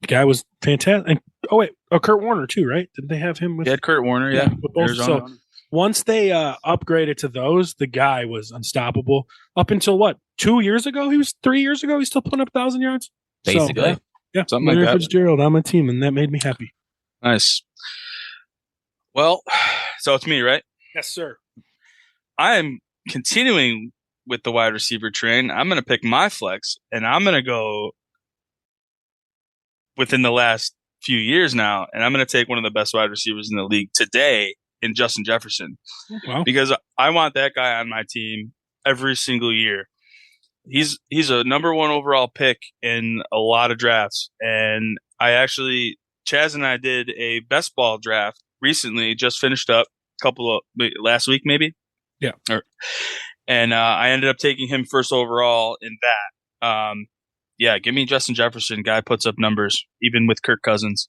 Speaker 6: guy was fantastic. And Kurt Warner too, right? Didn't they have him with?
Speaker 4: He had Kurt Warner, yeah.
Speaker 6: With both, so once they upgraded to those, the guy was unstoppable. Up until 2 years ago? 3 years ago. He's still putting up 1,000 yards.
Speaker 8: Basically,
Speaker 6: yeah,
Speaker 4: something like that.
Speaker 6: Fitzgerald on my team, and that made me happy.
Speaker 4: Nice. Well, so it's me, right?
Speaker 6: Yes, sir.
Speaker 4: I am continuing with the wide receiver train. I'm going to pick my flex, and I'm going to go within the last few years now, and I'm going to take one of the best wide receivers in the league today in Justin Jefferson.
Speaker 6: Wow.
Speaker 4: Because I want that guy on my team every single year. He's a number one overall pick in a lot of drafts, and Chaz and I did a best ball draft recently, just finished up last week maybe.
Speaker 6: Yeah.
Speaker 4: And I ended up taking him first overall in that. Yeah, give me Justin Jefferson. Guy puts up numbers, even with Kirk Cousins.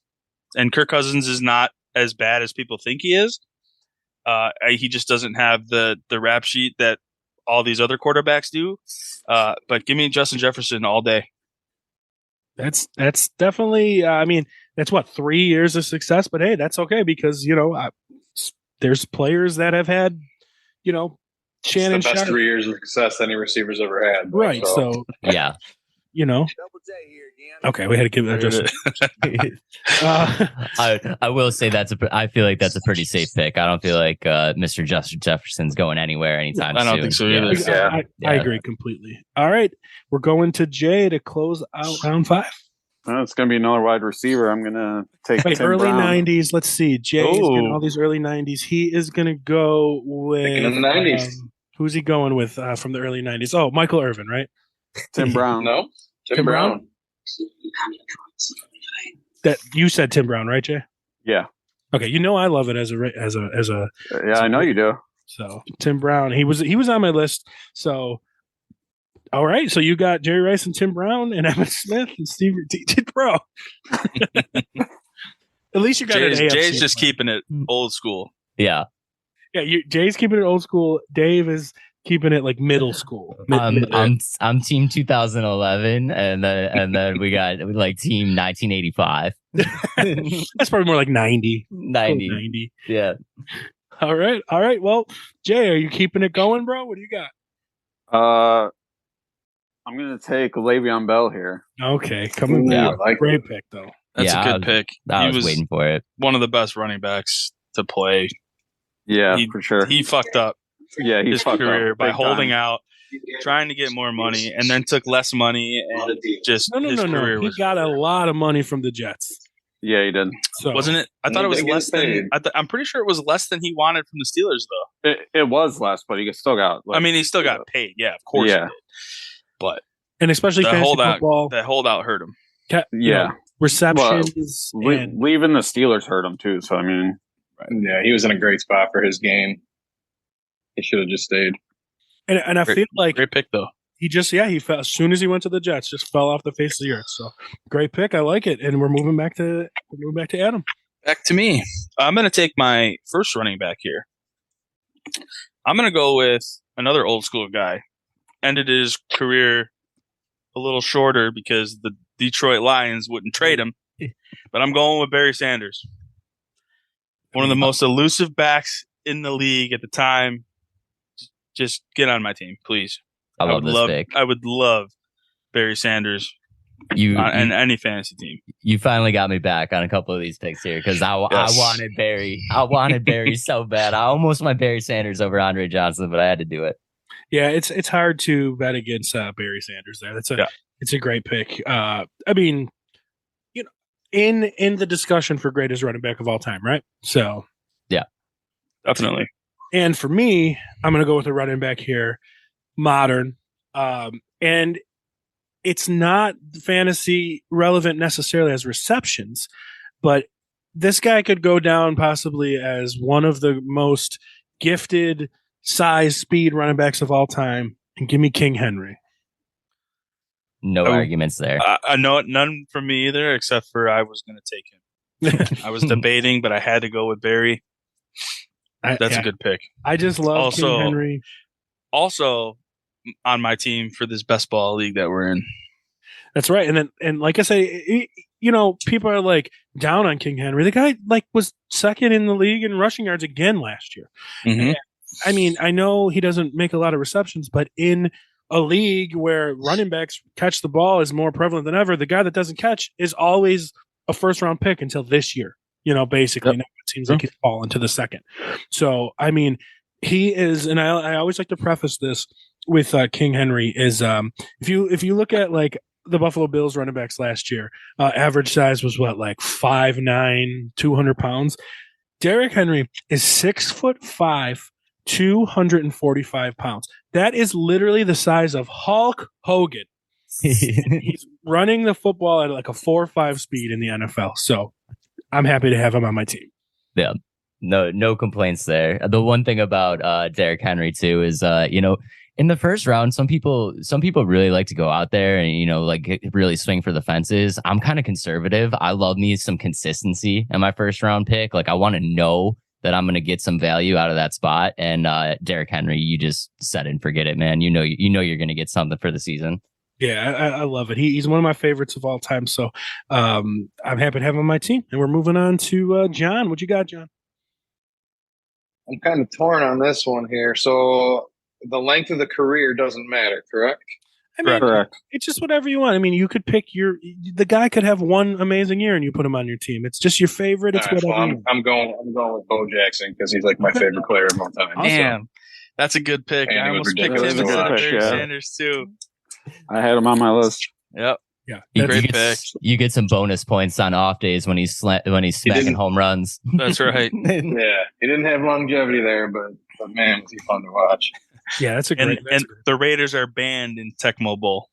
Speaker 4: And Kirk Cousins is not as bad as people think he is. He just doesn't have the rap sheet that all these other quarterbacks do. But give me Justin Jefferson all day.
Speaker 6: That's definitely, I mean, that's 3 years of success, but hey, that's okay because, there's players that have had, Shannon
Speaker 7: it's the best
Speaker 6: Sharp.
Speaker 7: 3 years of success any receiver's ever had.
Speaker 6: Right. So
Speaker 8: yeah.
Speaker 6: Okay, we had to give that just.
Speaker 8: I will say I feel like that's a pretty safe pick. I don't feel like Mr. Justin Jefferson's going anywhere anytime soon.
Speaker 4: I don't think so either.
Speaker 6: Yeah. I agree completely. All right, we're going to Jay to close out round 5.
Speaker 1: It's going to be another wide receiver. I'm going to take Tim
Speaker 6: early
Speaker 1: Brown.
Speaker 6: 90s. Let's see. Jay's getting all these early 90s. He is going to go with
Speaker 7: in the 90s.
Speaker 6: Who's he going with from the early 90s? Oh, Michael Irvin, right?
Speaker 1: Tim Brown.
Speaker 7: No, Tim Brown.
Speaker 6: That you said Tim Brown, right, Jay?
Speaker 1: Yeah.
Speaker 6: Okay, I love it as a.
Speaker 1: Yeah, I know you do.
Speaker 6: So Tim Brown, he was on my list. So, all right, so you got Jerry Rice and Tim Brown and Emmitt Smith and Steve Bro. At least you got
Speaker 4: Jay's just keeping it old school.
Speaker 8: Yeah.
Speaker 6: Yeah, Jay's keeping it old school. Dave is keeping it like middle school.
Speaker 8: I'm team 2011, and then we got like team 1985.
Speaker 6: That's probably more like 90.
Speaker 8: 90. Yeah.
Speaker 6: All right. Well, Jay, are you keeping it going, bro? What do you got?
Speaker 1: I'm gonna take Le'Veon Bell here.
Speaker 6: Okay, coming back.
Speaker 7: Like
Speaker 6: Great pick though.
Speaker 4: That's a good pick.
Speaker 8: I was waiting for it.
Speaker 4: One of the best running backs to play.
Speaker 1: Yeah, for sure.
Speaker 4: He fucked up.
Speaker 1: Yeah,
Speaker 4: his career by holding out, trying to get more money, and then took less money, and just
Speaker 6: no. He got a lot of money from the Jets.
Speaker 1: Yeah, he did.
Speaker 6: So,
Speaker 4: wasn't it? I thought it was less than. I'm pretty sure it was less than he wanted from the Steelers, though.
Speaker 1: It was less, but he still got.
Speaker 4: He still got paid. Yeah, of course. Yeah, he did. But
Speaker 6: and especially fantasy football,
Speaker 4: that holdout hurt him.
Speaker 6: Receptions.
Speaker 1: Leaving the Steelers hurt him too. So
Speaker 7: yeah, he was in a great spot for his game. He should have just stayed.
Speaker 6: And I feel like
Speaker 4: great pick though.
Speaker 6: He fell as soon as he went to the Jets, just fell off the face of the earth. So great pick. I like it. And we're moving back to Adam.
Speaker 4: Back to me. I'm going to take my first running back here. I'm going to go with another old school guy. Ended his career a little shorter because the Detroit Lions wouldn't trade him. But I'm going with Barry Sanders. One of the most elusive backs in the league at the time. Just get on my team, please.
Speaker 8: I love this pick.
Speaker 4: I would love Barry Sanders on any fantasy team.
Speaker 8: You finally got me back on a couple of these picks here because I wanted Barry. I wanted Barry so bad. I almost went Barry Sanders over Andre Johnson, but I had to do it.
Speaker 6: Yeah, it's hard to bet against Barry Sanders there. It's a great pick. I mean, you know, in the discussion for greatest running back of all time, right? So
Speaker 4: yeah, definitely.
Speaker 6: And for me, I'm going to go with a running back here, modern, and it's not fantasy relevant necessarily as receptions, but this guy could go down possibly as one of the most gifted size, speed running backs of all time. And give me King Henry.
Speaker 8: No arguments there.
Speaker 4: I know none from me either, except for I was going to take him. I was debating, but I had to go with Barry. That's a good pick.
Speaker 6: I just love King Henry.
Speaker 4: Also on my team for this best ball league that we're in.
Speaker 6: That's right. And like I say, you know, people are like down on King Henry. The guy was second in the league in rushing yards again last year.
Speaker 4: Mm-hmm.
Speaker 6: I mean, I know he doesn't make a lot of receptions, but in a league where running backs catch the ball is more prevalent than ever, the guy that doesn't catch is always a first-round pick until this year. You know, basically, now it seems like he's fallen to the second. So, I mean, he is, and I always like to preface this with King Henry is if you look at like the Buffalo Bills running backs last year, average size was what, like 5'9", 200 pounds. Derrick Henry is 6'5", 245 pounds. That is literally the size of Hulk Hogan. He's running the football at like a 4.5 speed in the NFL. So I'm happy to have him on my team.
Speaker 8: Yeah. No complaints there. The one thing about Derrick Henry too is you know, in the first round, some people really like to go out there and, you know, like really swing for the fences. I'm kind of conservative. I love me some consistency in my first round pick. Like I want to know that I'm going to get some value out of that spot. And Derrick Henry, you just set it and forget it, man. You know you're going to get something for the season.
Speaker 6: Yeah, I love it. He's one of my favorites of all time. So I'm happy to have him on my team. And we're moving on to John. What you got, John?
Speaker 7: I'm kind of torn on this one here. So the length of the career doesn't matter, correct?
Speaker 6: I mean, correct. It's just whatever you want. I mean, you could pick the guy could have one amazing year and you put him on your team. It's just your favorite. It's whatever.
Speaker 7: Well, I'm going with Bo Jackson because he's like my favorite player of all time.
Speaker 4: Damn, that's a good pick. I almost picked him instead of Barry Sanders too.
Speaker 1: I had him on my list.
Speaker 4: Yep.
Speaker 6: Yeah,
Speaker 4: great pick.
Speaker 8: You get some bonus points on off days when he's smacking home runs.
Speaker 4: That's right.
Speaker 7: Yeah, he didn't have longevity there, but man, was he fun to watch.
Speaker 6: Yeah, that's a great.
Speaker 4: And the Raiders are banned in Tecmo Bowl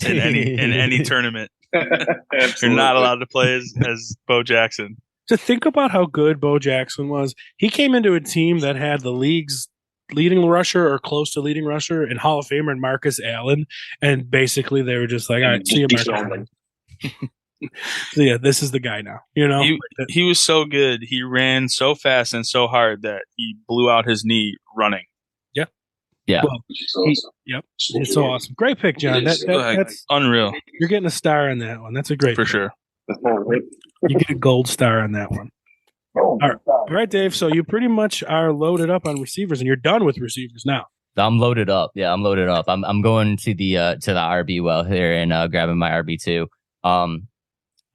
Speaker 4: in any tournament. You're not allowed to play as Bo Jackson.
Speaker 6: To think about how good Bo Jackson was, he came into a team that had the league's leading rusher or close to leading rusher and Hall of Famer and Marcus Allen, and basically they were just like, all right, see you, Marcus Allen. So yeah, this is the guy now. You know,
Speaker 4: he was so good. He ran so fast and so hard that he blew out his knee running.
Speaker 8: Yeah.
Speaker 6: Well, yep. It's so awesome. Great pick, John. That's
Speaker 4: unreal.
Speaker 6: You're getting a star on that one. That's a great
Speaker 4: for
Speaker 6: pick.
Speaker 4: sure.
Speaker 6: You get a gold star on that one. All right, Dave. So you pretty much are loaded up on receivers, and you're done with receivers now.
Speaker 8: I'm loaded up. Yeah, I'm loaded up. I'm going to the RB well here and grabbing my RB2.
Speaker 4: Don't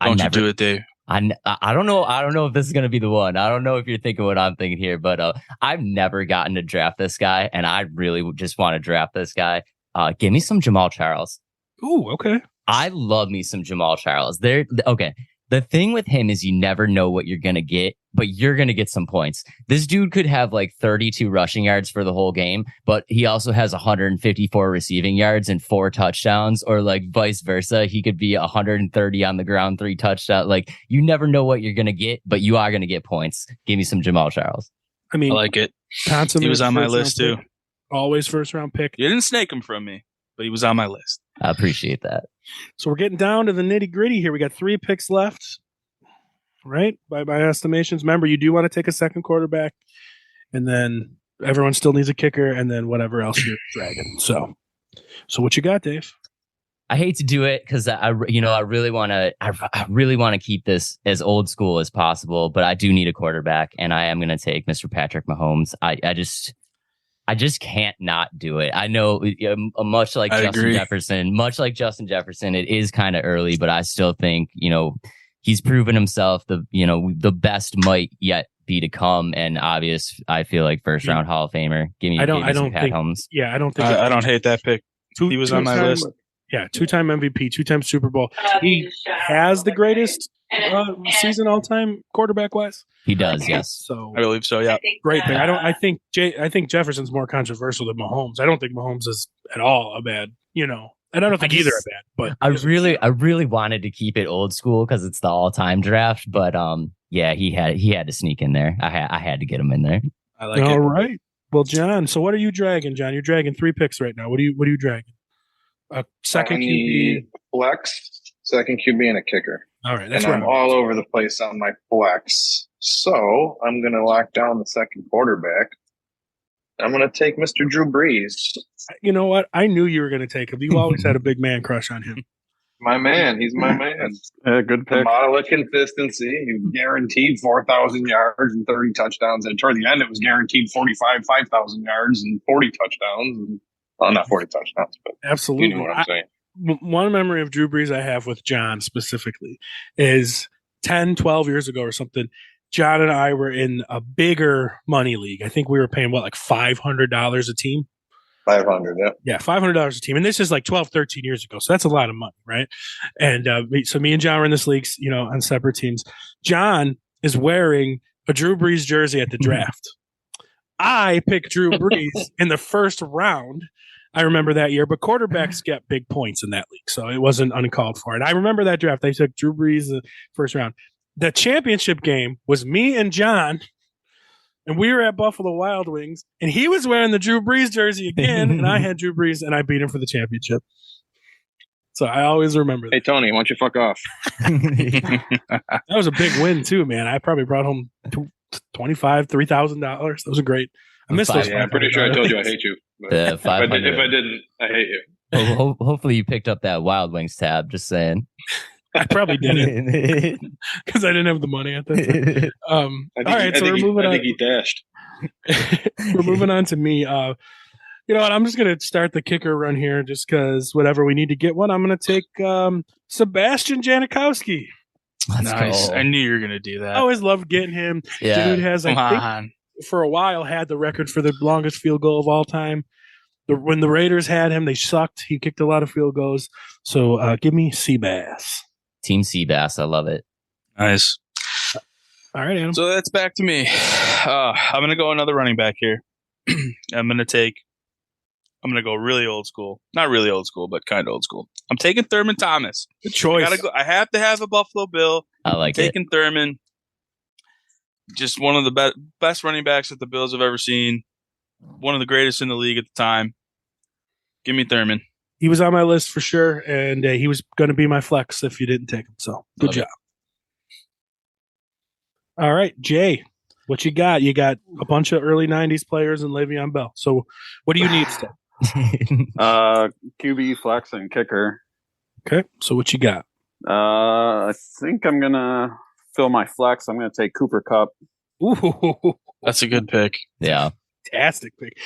Speaker 4: you do it, Dave?
Speaker 8: I don't know. I don't know if this is going to be the one. I don't know if you're thinking what I'm thinking here, but I've never gotten to draft this guy, and I really just want to draft this guy. Give me some Jamal Charles.
Speaker 6: Ooh, okay.
Speaker 8: I love me some Jamal Charles. Okay. The thing with him is you never know what you're going to get, but you're going to get some points. This dude could have like 32 rushing yards for the whole game, but he also has 154 receiving yards and 4 touchdowns, or like vice versa. He could be 130 on the ground, 3 touchdowns. Like you never know what you're going to get, but you are going to get points. Give me some Jamal Charles.
Speaker 6: I mean,
Speaker 4: I like it. He was on my list too.
Speaker 6: Always first round pick.
Speaker 4: You didn't snake him from me, but he was on my list.
Speaker 8: I appreciate that.
Speaker 6: So we're getting down to the nitty gritty here. We got 3 picks left, right? By my estimations. Remember, you do want to take a second quarterback, and then everyone still needs a kicker, and then whatever else you're dragging. So what you got, Dave?
Speaker 8: I hate to do it because I really want to keep this as old school as possible, but I do need a quarterback, and I am going to take Mr. Patrick Mahomes. I just can't not do it. I know, much like Justin Jefferson, it is kind of early, but I still think, he's proven himself. The best might yet be to come, and I feel like first round Hall of Famer. Give me Pat Mahomes.
Speaker 6: Yeah, I don't think.
Speaker 4: I don't hate that pick. He was on my list.
Speaker 6: Yeah, 2-time MVP, 2-time Super Bowl. He has the greatest season all time quarterback wise.
Speaker 8: He does, yes.
Speaker 6: So
Speaker 4: I believe so. Yeah,
Speaker 6: great thing. I think Jefferson's more controversial than Mahomes. I don't think Mahomes is at all a bad. And I don't think either are bad. But
Speaker 8: I really wanted to keep it old school because it's the all time draft. But yeah, he had to sneak in there. I had to get him in there.
Speaker 4: I like it.
Speaker 6: All right. Well, John. So what are you dragging, John? You're dragging 3 picks right now. What are you dragging? A second QB,
Speaker 7: flex, second QB, and a kicker.
Speaker 6: All right, that's
Speaker 7: and
Speaker 6: right.
Speaker 7: I'm all over the place on my flex, so I'm going to lock down the second quarterback. I'm going to take Mr. Drew Brees.
Speaker 6: You know what? I knew you were going to take him. You always had a big man crush on him.
Speaker 7: My man, he's my man.
Speaker 1: Good pick.
Speaker 7: The model of consistency. He guaranteed 4,000 yards and 30 touchdowns, and toward the end, it was guaranteed 5,000 yards and 40 touchdowns. And, well, not 40 touchdowns, but
Speaker 6: absolutely.
Speaker 7: You know what I'm saying.
Speaker 6: One memory of Drew Brees I have with John specifically is 10, 12 years ago or something. John and I were in a bigger money league. I think we were paying like $500 a team.
Speaker 7: 500, yeah.
Speaker 6: Yeah, $500 a team. And this is like 12, 13 years ago. So that's a lot of money, right? And so me and John were in this league, on separate teams. John is wearing a Drew Brees jersey at the draft. I picked Drew Brees in the first round. I remember that year, but quarterbacks get big points in that league, so it wasn't uncalled for. And I remember that draft. They took Drew Brees the first round. The championship game was me and John, and we were at Buffalo Wild Wings, and he was wearing the Drew Brees jersey again, and I had Drew Brees, and I beat him for the championship. So I always remember that.
Speaker 7: Hey, Tony, why don't you fuck off?
Speaker 6: That was a big win, too, man. I probably brought home $25,000, $3,000. That was a great. I missed those.
Speaker 7: Yeah, I'm pretty sure I told you I hate you. If I didn't, I hate you.
Speaker 8: Hopefully you picked up that Wild Wings tab. Just saying.
Speaker 6: I probably didn't because I didn't have the money at that time. All right, so we're moving on.
Speaker 7: I think he dashed.
Speaker 6: We're moving on to me. You know what? I'm just going to start the kicker run here just because whatever we need to get one, I'm going to take Sebastian Janikowski.
Speaker 4: Nice.
Speaker 8: Go.
Speaker 4: I knew you were going to do that.
Speaker 6: I always loved getting him.
Speaker 8: Yeah.
Speaker 6: Dude has, I think, for a while, had the record for the longest field goal of all time. When the Raiders had him, they sucked. He kicked a lot of field goals. So give me Seabass.
Speaker 8: Team Seabass. I love it.
Speaker 4: Nice.
Speaker 6: All right, Adam.
Speaker 4: So that's back to me. I'm going to go another running back here. I'm going to go really old school. Not really old school, but kind of old school. I'm taking Thurman Thomas.
Speaker 6: Good choice.
Speaker 4: I have to have a Buffalo Bill.
Speaker 8: I like it.
Speaker 4: Taking Thurman. Just one of the best running backs that the Bills have ever seen. One of the greatest in the league at the time. Give me Thurman.
Speaker 6: He was on my list for sure, and he was going to be my flex if you didn't take him. So good
Speaker 8: Love
Speaker 6: job. All right, Jay, what you got? You got a bunch of early 90s players and Le'Veon Bell. So what do you need still?
Speaker 1: QB, flex, and kicker.
Speaker 6: Okay, so what you got?
Speaker 1: I think I'm going to fill my flex. I'm going to take Cooper Kupp.
Speaker 6: Ooh,
Speaker 4: That's a good pick.
Speaker 8: Yeah.
Speaker 6: fantastic pick.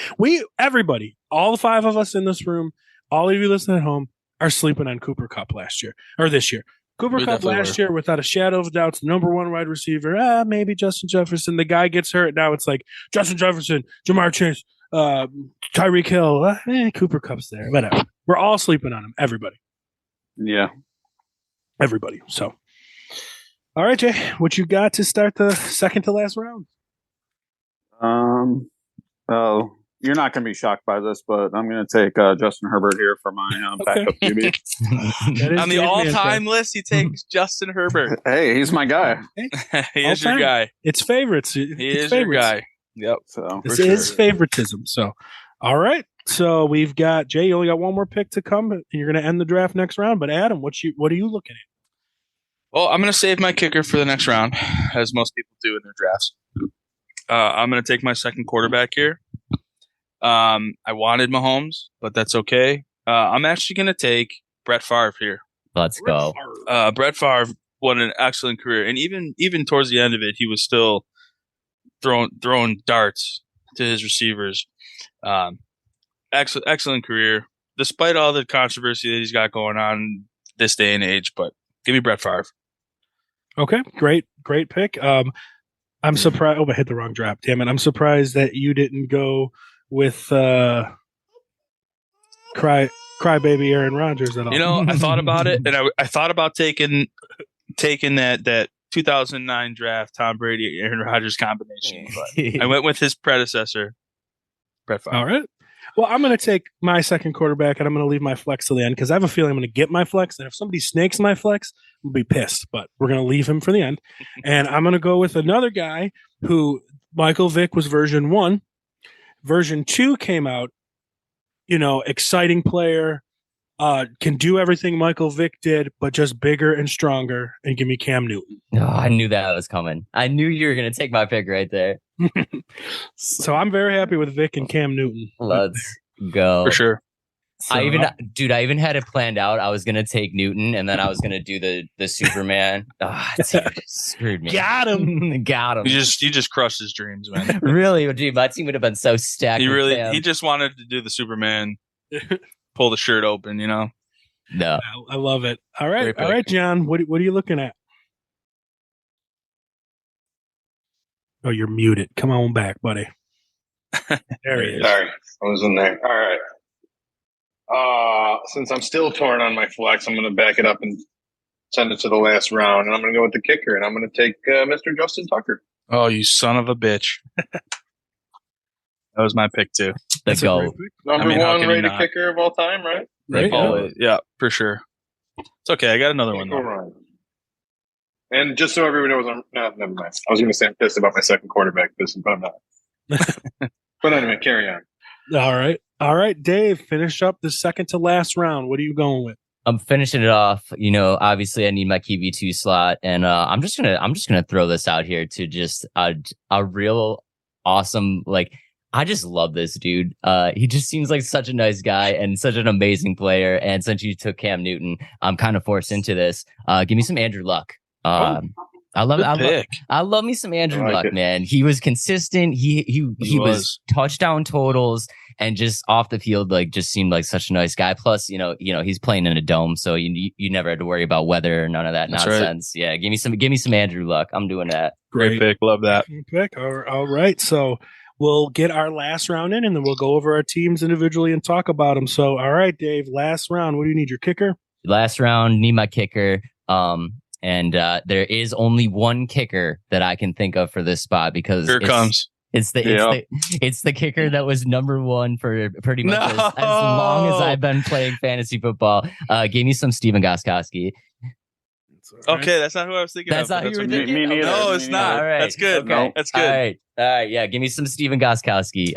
Speaker 6: Everybody, all the 5 of us in this room, all of you listening at home, are sleeping on Cooper Kupp this year. Cooper Kupp last year, without a shadow of a doubt, number 1 wide receiver. Maybe Justin Jefferson. The guy gets hurt. Now it's like Justin Jefferson, Jamar Chase, Tyreek Hill. Cooper Kupp's there. Whatever. We're all sleeping on him. Everybody.
Speaker 1: Yeah.
Speaker 6: Everybody. So, all right, Jay, what you got to start the second to last round?
Speaker 1: Oh, you're not going to be shocked by this, but I'm going to take Justin Herbert here for my backup QB.
Speaker 4: On the all-time list, he takes Justin Herbert.
Speaker 1: Hey, he's my guy.
Speaker 4: He is your guy.
Speaker 6: It's favorites.
Speaker 4: He is your guy. Yep.
Speaker 1: So
Speaker 6: this is favoritism. So, all right. So we've got Jay. You only got one more pick to come, and you're going to end the draft next round. But Adam, what are you looking at?
Speaker 4: Well, I'm going to save my kicker for the next round, as most people do in their drafts. I'm going to take my second quarterback here. I wanted Mahomes, but that's okay. I'm actually going to take Brett Favre here.
Speaker 8: Let's go.
Speaker 4: Brett Favre, what an excellent career. And even towards the end of it, he was still throwing darts to his receivers. Excellent career, despite all the controversy that he's got going on this day and age. But give me Brett Favre.
Speaker 6: Okay, great pick. I'm surprised. Oh, I hit the wrong drop. Damn it! I'm surprised that you didn't go with crybaby Aaron Rodgers at all.
Speaker 4: You know, I thought about it, and I thought about taking that 2009 draft Tom Brady Aaron Rodgers combination, but I went with his predecessor, Brett Favre.
Speaker 6: All right. Well, I'm going to take my second quarterback, and I'm going to leave my flex till the end because I have a feeling I'm going to get my flex, and if somebody snakes my flex, I'll be pissed. But we're going to leave him for the end, and I'm going to go with another guy who Michael Vick was version 1. Version 2 came out. You know, exciting player, can do everything Michael Vick did, but just bigger and stronger. And give me Cam Newton.
Speaker 8: Oh, I knew that was coming. I knew you were going to take my pick right there.
Speaker 6: So I'm very happy with Vick and Cam Newton.
Speaker 8: Let's go.
Speaker 4: For sure.
Speaker 6: So,
Speaker 8: I even had it planned out. I was going to take Newton, and then I was going to do the Superman. Screwed me.
Speaker 6: Got him.
Speaker 8: Got him.
Speaker 4: You just crushed his dreams, man.
Speaker 8: Really, dude, my team would have been so stacked.
Speaker 4: He just wanted to do the Superman, pull the shirt open, you know.
Speaker 8: No,
Speaker 6: I love it. All right, John. What are you looking at? Oh, you're muted. Come on back, buddy. There he is.
Speaker 7: Sorry, I was in there. All right. Since I'm still torn on my flex, I'm going to back it up and send it to the last round, and I'm going to go with the kicker, and I'm going to take Mr. Justin Tucker.
Speaker 4: Oh, you son of a bitch! That was my pick too.
Speaker 8: let's go.
Speaker 7: Number
Speaker 4: how
Speaker 7: one
Speaker 4: can you
Speaker 7: rated
Speaker 4: not?
Speaker 7: kicker of all time, right?
Speaker 6: Right?
Speaker 4: Always. Yeah, for sure. It's okay. I got another one.
Speaker 7: Go
Speaker 4: Though.
Speaker 7: Ryan. And just so everyone knows, never mind. I was going to say I'm pissed about my second quarterback position, but I'm not. But anyway, carry on.
Speaker 6: All right, Dave. Finish up the second to last round. What are you going with?
Speaker 8: I'm finishing it off. You know, obviously I need my QB2 slot, and I'm just gonna throw this out here to just a real awesome, like, I just love this dude. He just seems like such a nice guy and such an amazing player. And since you took Cam Newton, I'm kind of forced into this. Give me some Andrew Luck. I love me some Andrew Luck, man. He was consistent. He was touchdown totals and just off the field, like, just seemed like such a nice guy. Plus, you know, he's playing in a dome, so you never had to worry about weather or none of that nonsense. Right. Yeah, give me some Andrew Luck. I'm doing that.
Speaker 4: Great pick. Love that.
Speaker 6: Pick. All right. So we'll get our last round in, and then we'll go over our teams individually and talk about them. So, all right, Dave, last round. What do you need? Your kicker?
Speaker 8: Last round, need my kicker. And there is only one kicker that I can think of for this spot because it's the kicker that was number one for pretty much as long as I've been playing fantasy football. Give me some Steven Gostkowski.
Speaker 4: Okay, that's not who I was thinking.
Speaker 8: That's not who you were thinking.
Speaker 1: Me neither.
Speaker 4: No, it's not.
Speaker 8: All right.
Speaker 4: That's good.
Speaker 8: Okay.
Speaker 4: No, that's good.
Speaker 8: All right. Yeah. Give me some Steven Gostkowski.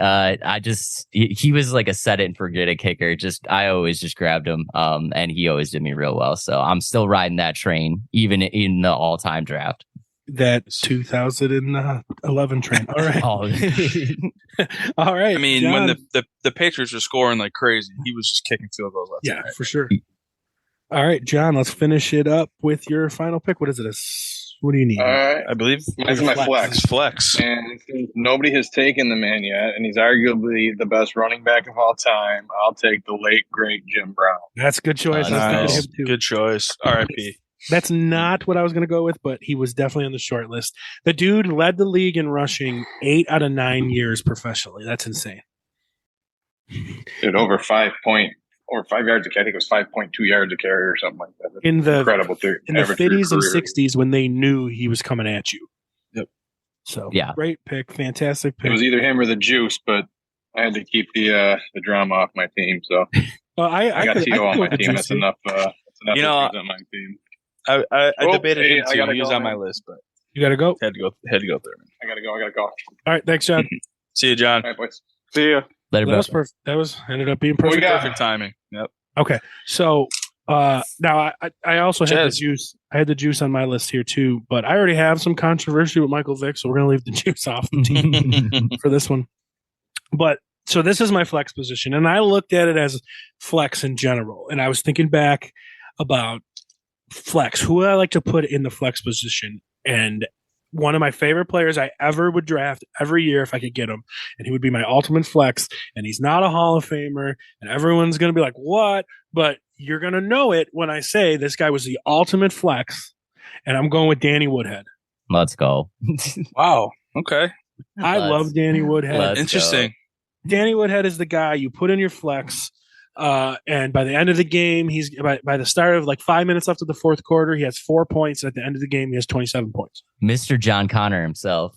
Speaker 8: He was like a set it and forget it kicker. I always just grabbed him. And he always did me real well. So I'm still riding that train, even in the all time draft.
Speaker 6: That 2011 train. All right. All right.
Speaker 4: I mean,
Speaker 6: John.
Speaker 4: when the Patriots were scoring like crazy, he was just kicking field goals left and right.
Speaker 6: For sure. All right, John, let's finish it up with your final pick. What is it? What do you need?
Speaker 7: All right.
Speaker 4: I believe
Speaker 7: Mine's my flex.
Speaker 4: Flex.
Speaker 7: And since nobody has taken the man yet, and he's arguably the best running back of all time, I'll take the late, great Jim Brown.
Speaker 6: That's a good choice.
Speaker 4: Nice. Good choice. R.I.P.
Speaker 6: That's not what I was going to go with, but he was definitely on the short list. The dude led the league in rushing 8 out of 9 years professionally. That's insane.
Speaker 7: Dude, over 5 yards a carry. I think it was 5.2 yards a carry or something like that.
Speaker 6: In the
Speaker 7: incredible
Speaker 6: in the 50s and 60s when they knew he was coming at you.
Speaker 4: Yep.
Speaker 6: So
Speaker 8: yeah,
Speaker 6: great pick, fantastic pick.
Speaker 7: It was either him or the juice, but I had to keep the drama off my team. So I got Tito on my team. That's enough. That's enough to represent my team.
Speaker 4: I debated him too. He was on my list, but
Speaker 6: you got to go.
Speaker 4: Had to go there. Man.
Speaker 7: I gotta go.
Speaker 6: All right, thanks, John.
Speaker 4: See you, John.
Speaker 7: All right, boys.
Speaker 1: See ya.
Speaker 8: Later,
Speaker 6: that was perfect. That was ended up being perfect.
Speaker 4: Perfect timing. Yep.
Speaker 6: Okay, so now I also had the juice. I had the juice on my list here too, but I already have some controversy with Michael Vick, so we're gonna leave the juice off the team for this one. But So this is my flex position, and I looked at it as flex in general. And I was thinking back about flex, who I like to put in the flex position. And one of my favorite players I ever would draft every year if I could get him, and he would be my ultimate flex. And he's not a Hall of Famer, and everyone's going to be like, what? But you're going to know it when I say this guy was the ultimate flex, and I'm going with Danny Woodhead.
Speaker 8: Let's go.
Speaker 4: Wow. Okay.
Speaker 6: I love Danny Woodhead.
Speaker 4: Interesting.
Speaker 6: Danny Woodhead is the guy you put in your flex, and by the end of the game, he's by the start of like 5 minutes left of the fourth quarter, he has 4 points. At the end of the game, he has 27 points.
Speaker 8: Mr. John Connor himself.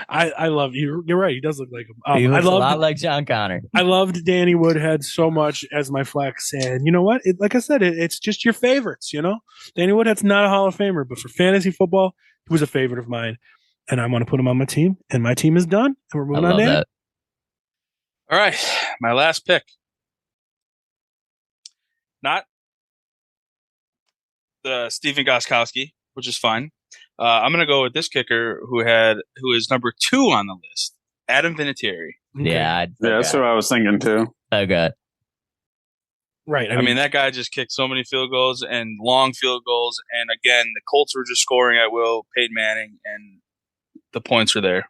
Speaker 6: I love you. You're right. He does look like him.
Speaker 8: He looks a lot like John Connor.
Speaker 6: I loved Danny Woodhead so much as my flex, and you know what? Like I said, it's just your favorites. You know, Danny Woodhead's not a Hall of Famer, but for fantasy football, he was a favorite of mine, and I want to put him on my team. And my team is done, and we're moving on.
Speaker 8: That.
Speaker 4: All right, my last pick. Not the Stephen Gostkowski, which is fine. I'm going to go with this kicker who is number 2 on the list, Adam Vinatieri.
Speaker 6: Okay.
Speaker 8: Yeah,
Speaker 1: that's what I was thinking too.
Speaker 8: Okay.
Speaker 6: Right.
Speaker 4: I mean, that guy just kicked so many field goals and long field goals. And again, the Colts were just scoring at will, Peyton Manning, and the points are there.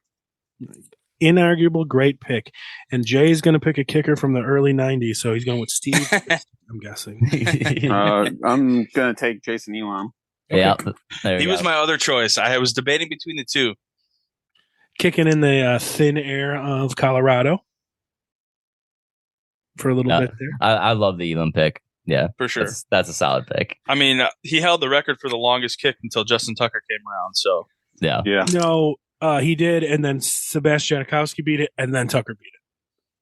Speaker 6: Inarguable great pick. And Jay's going to pick a kicker from the early 90s, so he's going with Steve, I'm guessing.
Speaker 1: I'm going to take Jason Elam.
Speaker 8: Yeah.
Speaker 4: He was my other choice. I was debating between the two.
Speaker 6: Kicking in the thin air of Colorado for a little bit there.
Speaker 8: I love the Elam pick. Yeah,
Speaker 4: for sure.
Speaker 8: That's a solid pick.
Speaker 4: I mean, he held the record for the longest kick until Justin Tucker came around. So
Speaker 8: yeah.
Speaker 6: No, he did, and then Sebastian Janikowski beat it, and then Tucker beat it.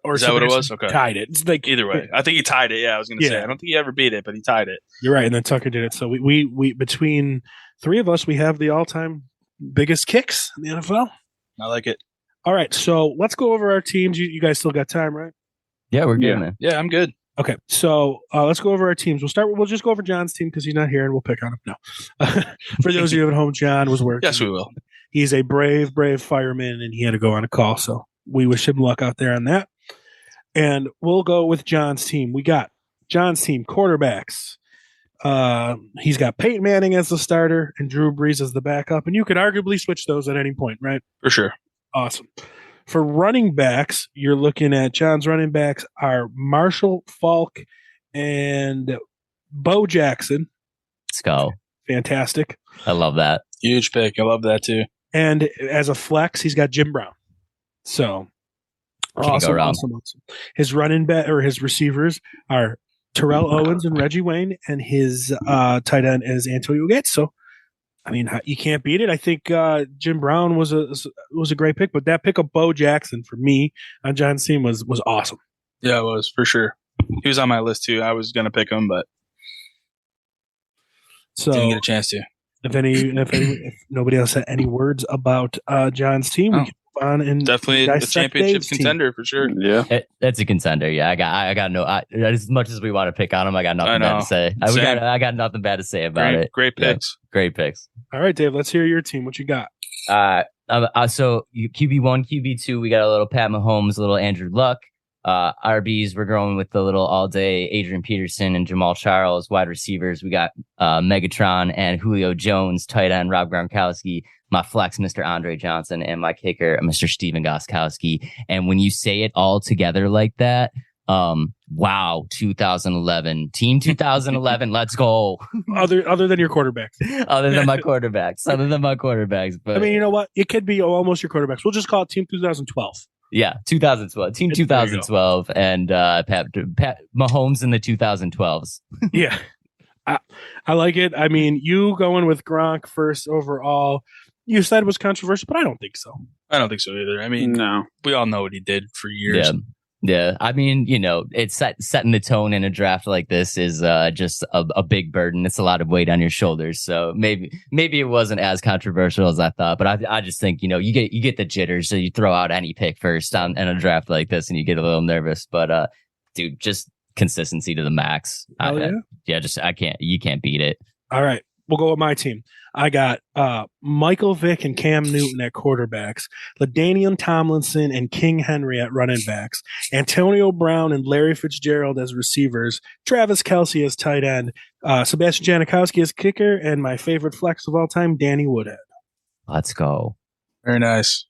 Speaker 6: Or
Speaker 4: is that what it was? Okay,
Speaker 6: tied it. It's like
Speaker 4: either way. I think he tied it. Yeah, I was going to say. I don't think he ever beat it, but he tied it.
Speaker 6: You're right, and then Tucker did it. So we between three of us, we have the all-time biggest kicks in the NFL.
Speaker 4: I like it.
Speaker 6: All right, so let's go over our teams. You guys still got time, right?
Speaker 8: Yeah, we're good, man.
Speaker 4: Yeah, I'm good.
Speaker 6: Okay, so let's go over our teams. We'll just go over John's team because he's not here, and we'll pick on him. No. For those of you at home, John was working.
Speaker 4: Yes, we will.
Speaker 6: He's a brave fireman, and he had to go on a call. So we wish him luck out there on that. And we'll go with John's team. We got John's team quarterbacks. He's got Peyton Manning as the starter and Drew Brees as the backup. And you could arguably switch those at any point, right?
Speaker 4: For sure.
Speaker 6: Awesome. For running backs, you're looking at John's running backs are Marshall Faulk and Bo Jackson.
Speaker 8: Let's go.
Speaker 6: Fantastic.
Speaker 8: I love that.
Speaker 4: Huge pick. I love that too.
Speaker 6: And as a flex, he's got Jim Brown. So awesome. His running back or his receivers are Terrell Owens and Reggie Wayne, and his tight end is Antonio Gates. So, I mean, you can't beat it. I think Jim Brown was a great pick, but that pick of Bo Jackson for me on John's team was awesome.
Speaker 4: Yeah, it was for sure. He was on my list too. I was gonna pick him, but didn't get a chance to.
Speaker 6: If nobody else had any words about John's team, we can move on and
Speaker 4: definitely a championship contender for sure.
Speaker 1: Yeah,
Speaker 8: that's a contender. Yeah, I got no. As much as we want to pick on him, I got nothing bad to say. I got nothing bad to say about it.
Speaker 4: Great picks.
Speaker 8: Yeah, great picks.
Speaker 6: All right, Dave. Let's hear your team. What you got?
Speaker 8: So QB1, QB2, we got a little Pat Mahomes, a little Andrew Luck. RBs, we're going with the little all day Adrian Peterson and Jamal Charles. Wide receivers, we got Megatron and Julio Jones. Tight end, Rob Gronkowski. My flex, Mr. Andre Johnson, and my kicker, Mr. Stephen Gostkowski. And when you say it all together like that, wow, 2011, team 2011, let's go.
Speaker 6: Other than your quarterbacks,
Speaker 8: other than my quarterbacks, but
Speaker 6: I mean, you know what? It could be almost your quarterbacks. We'll just call it team 2012.
Speaker 8: Yeah, 2012, team 2012, and Pat Mahomes in the 2012s.
Speaker 6: Yeah, I like it. I mean, you going with Gronk first overall. You said it was controversial, but I don't think so.
Speaker 4: I don't think so either. I mean, no, we all know what he did for years.
Speaker 8: Yeah. I mean, it's setting the tone in a draft like this is just a big burden. It's a lot of weight on your shoulders. So maybe it wasn't as controversial as I thought, but I just think, you get the jitters. So you throw out any pick first in a draft like this and you get a little nervous, but dude, just consistency to the max.
Speaker 6: You
Speaker 8: can't beat it.
Speaker 6: All right. we'll go with my team. I got Michael Vick and Cam Newton at quarterbacks, LaDainian Tomlinson and King Henry at running backs, Antonio Brown and Larry Fitzgerald as receivers, Travis Kelce as tight end, Sebastian Janikowski as kicker, and my favorite flex of all time, Danny Woodhead.
Speaker 8: Let's go.
Speaker 4: Very nice.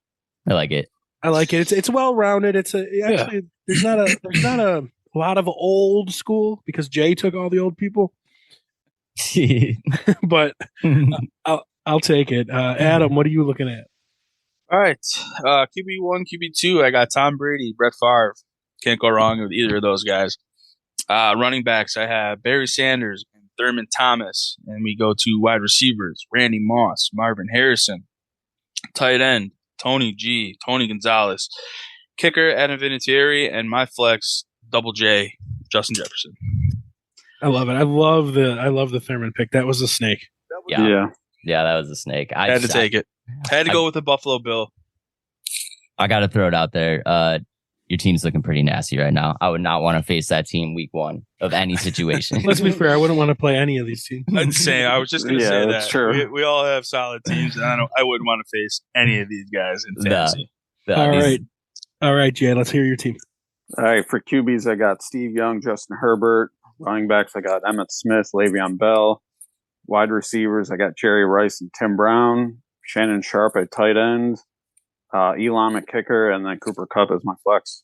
Speaker 8: I like it.
Speaker 6: I like it. It's well rounded. There's not a lot of old school because Jay took all the old people. But I'll take it. Adam, what are you looking at?
Speaker 4: All right. QB1, QB2, I got Tom Brady, Brett Favre. Can't go wrong with either of those guys. Running backs, I have Barry Sanders and Thurman Thomas. And we go to wide receivers, Randy Moss, Marvin Harrison. Tight end, Tony Gonzalez. Kicker, Adam Vinatieri. And my flex, Double J, Justin Jefferson.
Speaker 6: I love it. I love the Thurman pick. That was a snake.
Speaker 8: Yeah, that was a snake. I
Speaker 4: had to take it. Had to go with the Buffalo Bill.
Speaker 8: I got to throw it out there. Your team's looking pretty nasty right now. I would not want to face that team week 1 of any situation.
Speaker 6: Let's be fair. I wouldn't want to play any of these teams.
Speaker 4: I'd say I was just going to say
Speaker 1: that's
Speaker 4: that.
Speaker 1: true.
Speaker 4: We all have solid teams, and I wouldn't want to face any of these guys in fantasy.
Speaker 6: All right, Jay. Let's hear your team.
Speaker 1: All right, for QBs, I got Steve Young, Justin Herbert. Running backs, I got Emmitt Smith, Le'Veon Bell. Wide receivers, I got Jerry Rice and Tim Brown. Shannon Sharp at tight end. Elam at kicker, and then Cooper Kupp as my flex.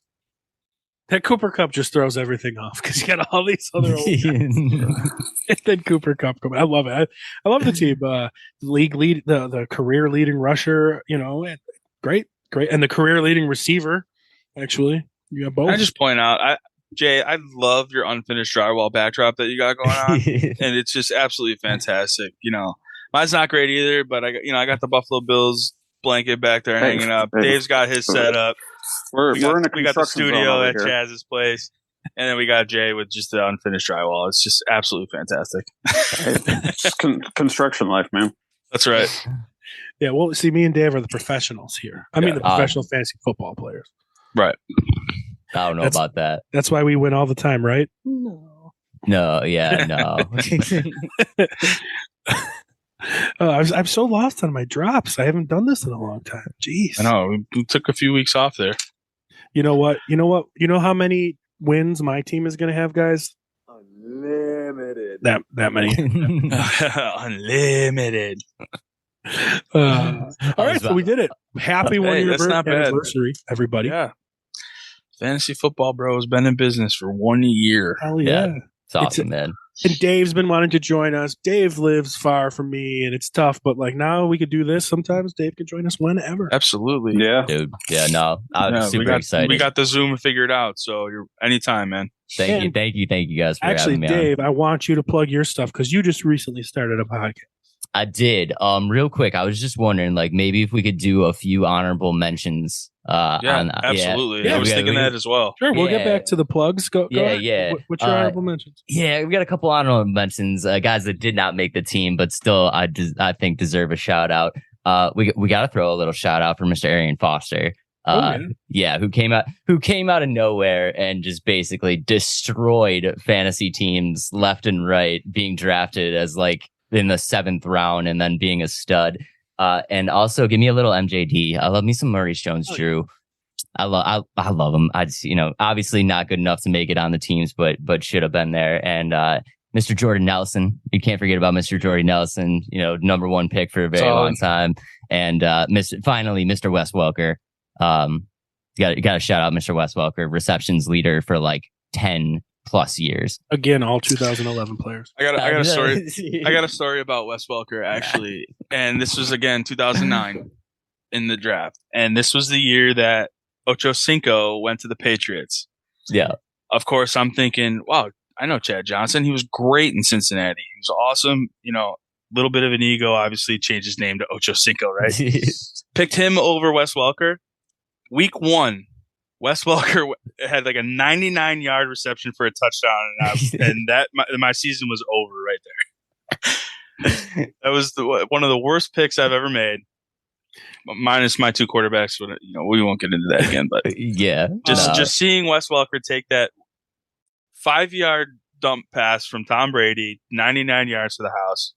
Speaker 6: That Cooper Kupp just throws everything off because you got all these other old guys. And then Cooper Kupp. I love it. I love the team. League lead, the career leading rusher. Great, and the career leading receiver. Actually, you got both.
Speaker 4: I just point out, Jay, I love your unfinished drywall backdrop that you got going on, and it's just absolutely fantastic. Mine's not great either, but I got the Buffalo Bills blanket back there hanging up. Dave's got his set up.
Speaker 1: We got
Speaker 4: the studio at Chaz's place, and then we got Jay with just the unfinished drywall. It's just absolutely fantastic.
Speaker 1: Just construction life, man.
Speaker 4: That's right.
Speaker 6: Yeah, well, see, me and Dave are the professionals here. I mean, the professional fantasy football players.
Speaker 4: Right.
Speaker 8: I don't know about that.
Speaker 6: That's why we win all the time, right?
Speaker 8: No. Yeah, no.
Speaker 6: I'm so lost on my drops. I haven't done this in a long time. Jeez.
Speaker 4: I know. We took a few weeks off there.
Speaker 6: You know what? You know how many wins my team is going to have, guys?
Speaker 9: Unlimited.
Speaker 6: That many.
Speaker 4: Unlimited.
Speaker 6: All right, so we did it. Happy 1 year anniversary, everybody.
Speaker 4: Yeah. Fantasy Football Bros been in business for 1 year.
Speaker 6: Hell yeah.
Speaker 8: It's awesome, man.
Speaker 6: And Dave's been wanting to join us. Dave lives far from me, and it's tough. But now we could do this. Sometimes Dave can join us whenever.
Speaker 4: Absolutely,
Speaker 1: yeah,
Speaker 8: dude. Yeah, no, I'm super excited.
Speaker 4: We got the Zoom figured out, so you're anytime, man.
Speaker 8: Thank you guys for having me.
Speaker 6: Dave,
Speaker 8: on.
Speaker 6: I want you to plug your stuff because you just recently started a podcast.
Speaker 8: I did. Real quick, I was just wondering, maybe if we could do a few honorable mentions.
Speaker 4: Absolutely. I was thinking that as well.
Speaker 6: Sure, we'll get back to the plugs. Go ahead.
Speaker 8: Yeah.
Speaker 6: What's your honorable mentions?
Speaker 8: Yeah, we got a couple honorable mentions. Guys that did not make the team, but still, I think deserve a shout out. We got to throw a little shout out for Mr. Arian Foster. Who came out of nowhere and just basically destroyed fantasy teams left and right, being drafted as in the 7th round and then being a stud. And also give me a little MJD. I love me some Maurice Jones-Drew. I love him. I just, obviously not good enough to make it on the teams, but should have been there. And Mr. Jordan Nelson, you can't forget about Mr. Jordan Nelson. Number 1 pick for a very long time. And Mr. Wes Welker. Got to shout out Mr. Wes Welker, receptions leader for 10 plus years.
Speaker 6: Again, all 2011 players.
Speaker 4: I got a story. I got a story about Wes Welker actually, and this was again 2009 in the draft, and this was the year that Ocho Cinco went to the Patriots.
Speaker 8: Yeah,
Speaker 4: of course, I'm thinking, wow, I know Chad Johnson. He was great in Cincinnati. He was awesome. Little bit of an ego. Obviously, changed his name to Ocho Cinco. Right? Picked him over Wes Welker. Week 1. Wes Welker had a 99-yard reception for a touchdown, and that my season was over right there. That was one of the worst picks I've ever made, minus my 2 quarterbacks. We won't get into that again, but
Speaker 8: yeah,
Speaker 4: just seeing Wes Welker take that 5-yard dump pass from Tom Brady, 99 yards to the house,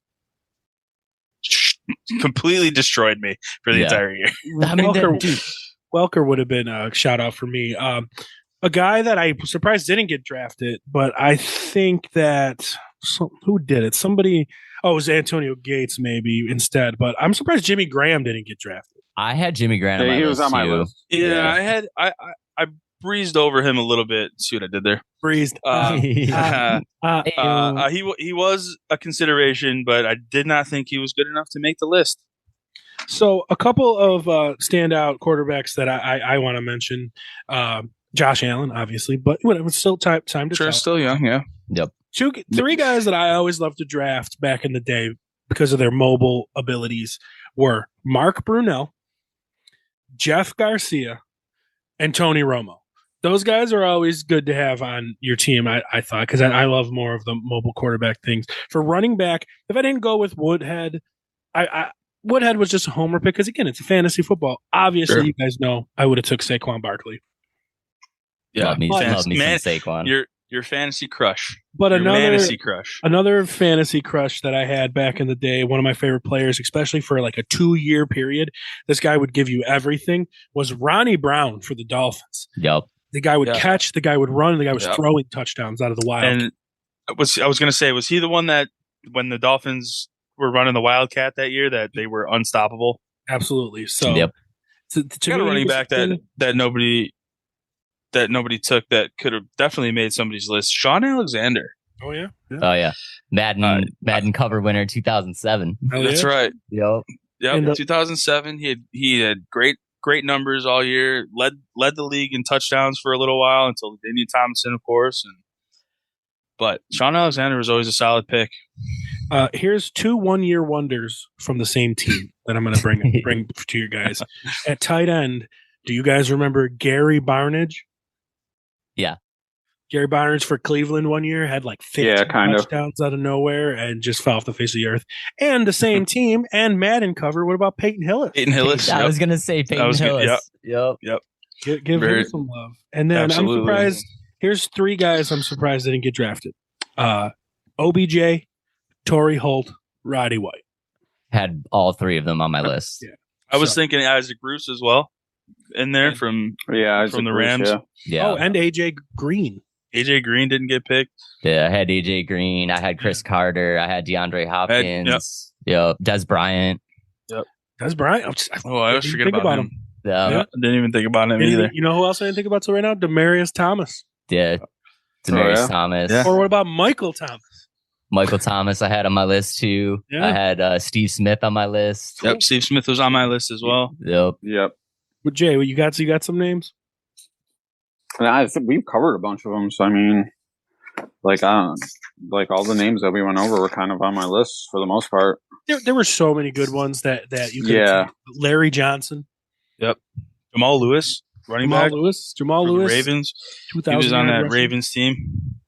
Speaker 4: completely destroyed me for the entire year.
Speaker 8: I mean,
Speaker 6: Welker would have been a shout out for me. A guy that I was surprised didn't get drafted, but I think that who did it? Somebody. Oh, it was Antonio Gates maybe instead. But I'm surprised Jimmy Graham didn't get drafted.
Speaker 8: I had Jimmy Graham.
Speaker 1: Yeah, he was on my list.
Speaker 4: Yeah, I breezed over him a little bit. See what I did there?
Speaker 6: Breezed.
Speaker 4: He was a consideration, but I did not think he was good enough to make the list.
Speaker 6: So a couple of standout quarterbacks that I want to mention. Josh Allen, obviously, but it was still time to
Speaker 4: Sure,
Speaker 6: tell.
Speaker 4: still young, yeah.
Speaker 8: Yep.
Speaker 6: Three guys that I always loved to draft back in the day because of their mobile abilities were Mark Brunell, Jeff Garcia, and Tony Romo. Those guys are always good to have on your team, I thought, because I love more of the mobile quarterback things. For running back, if I didn't go with Woodhead, Woodhead was just a homer pick because, again, it's a fantasy football. Obviously,
Speaker 4: Sure.
Speaker 6: You guys know I would have took Saquon Barkley.
Speaker 8: Yeah, love me
Speaker 4: Man,
Speaker 8: some Saquon.
Speaker 4: Your fantasy crush.
Speaker 6: But
Speaker 4: your fantasy crush.
Speaker 6: Another fantasy crush that I had back in the day, one of my favorite players, especially for like a 2-year period, this guy would give you everything, was Ronnie Brown for the Dolphins.
Speaker 8: Yep.
Speaker 6: The guy would catch, the guy would run, and the guy was
Speaker 4: Yep.
Speaker 6: throwing touchdowns out of the wild.
Speaker 4: And I was going to say, was he the one that when the Dolphins were running the Wildcat that year that they were unstoppable?
Speaker 6: Absolutely. So,
Speaker 8: Yep.
Speaker 6: to
Speaker 4: Got a
Speaker 6: me,
Speaker 4: running
Speaker 6: it was
Speaker 4: back
Speaker 6: something-
Speaker 4: that nobody took that could have definitely made somebody's list. Sean Alexander.
Speaker 6: Oh yeah.
Speaker 8: Oh yeah. Madden cover winner 2007.
Speaker 6: Hell
Speaker 4: That's
Speaker 6: yeah.
Speaker 4: right.
Speaker 8: Yep.
Speaker 6: And
Speaker 4: 2007. He had great numbers all year. Led the league in touchdowns for a little while until Damian Thompson, of course. But Sean Alexander was always a solid pick.
Speaker 6: Here's 2 1-year wonders from the same team that I'm going to bring to you guys. At tight end, do you guys remember Gary Barnidge?
Speaker 8: Yeah.
Speaker 6: Gary Barnidge for Cleveland one year had like 15 touchdowns out of nowhere and just fell off the face of the earth. And the same team and Madden cover. What about Peyton Hillis?
Speaker 4: Peyton Hillis.
Speaker 8: I was going to say Peyton Hillis.
Speaker 4: Yep.
Speaker 6: Give him some love. And then
Speaker 4: Absolutely.
Speaker 6: I'm surprised. Here's 3 guys I'm surprised they didn't get drafted. OBJ, Torrey Holt, Roddy White.
Speaker 8: Had all 3 of them on my list.
Speaker 6: Yeah.
Speaker 4: I was thinking Isaac Bruce as well in there from the Rams.
Speaker 8: Yeah.
Speaker 6: Oh, and AJ Green.
Speaker 4: AJ Green didn't get picked.
Speaker 8: Yeah, I had AJ Green. I had Chris Carter. I had DeAndre Hopkins. Des Bryant.
Speaker 4: Yep.
Speaker 6: Des Bryant.
Speaker 4: I always forget about him.
Speaker 8: Yeah.
Speaker 4: I didn't even think about him either.
Speaker 6: You know who else I didn't think about till right now? Demarius Thomas.
Speaker 8: Yeah. Demarius Thomas.
Speaker 4: Yeah.
Speaker 6: Or what about Michael Thomas?
Speaker 8: Michael Thomas I had on my list too.
Speaker 6: Yeah.
Speaker 8: I had Steve Smith on my list.
Speaker 4: Yep, Steve Smith was on my list as well.
Speaker 8: Yep.
Speaker 6: But Jay, what you got some names?
Speaker 1: And I think we've covered a bunch of them. So I mean, like all the names that we went over were kind of on my list for the most part.
Speaker 6: There were so many good ones that you could take. Larry Johnson.
Speaker 4: Yep. Jamal Lewis, running back.
Speaker 6: Jamal
Speaker 4: for the
Speaker 6: Lewis.
Speaker 4: Ravens. He was on that Ravens team.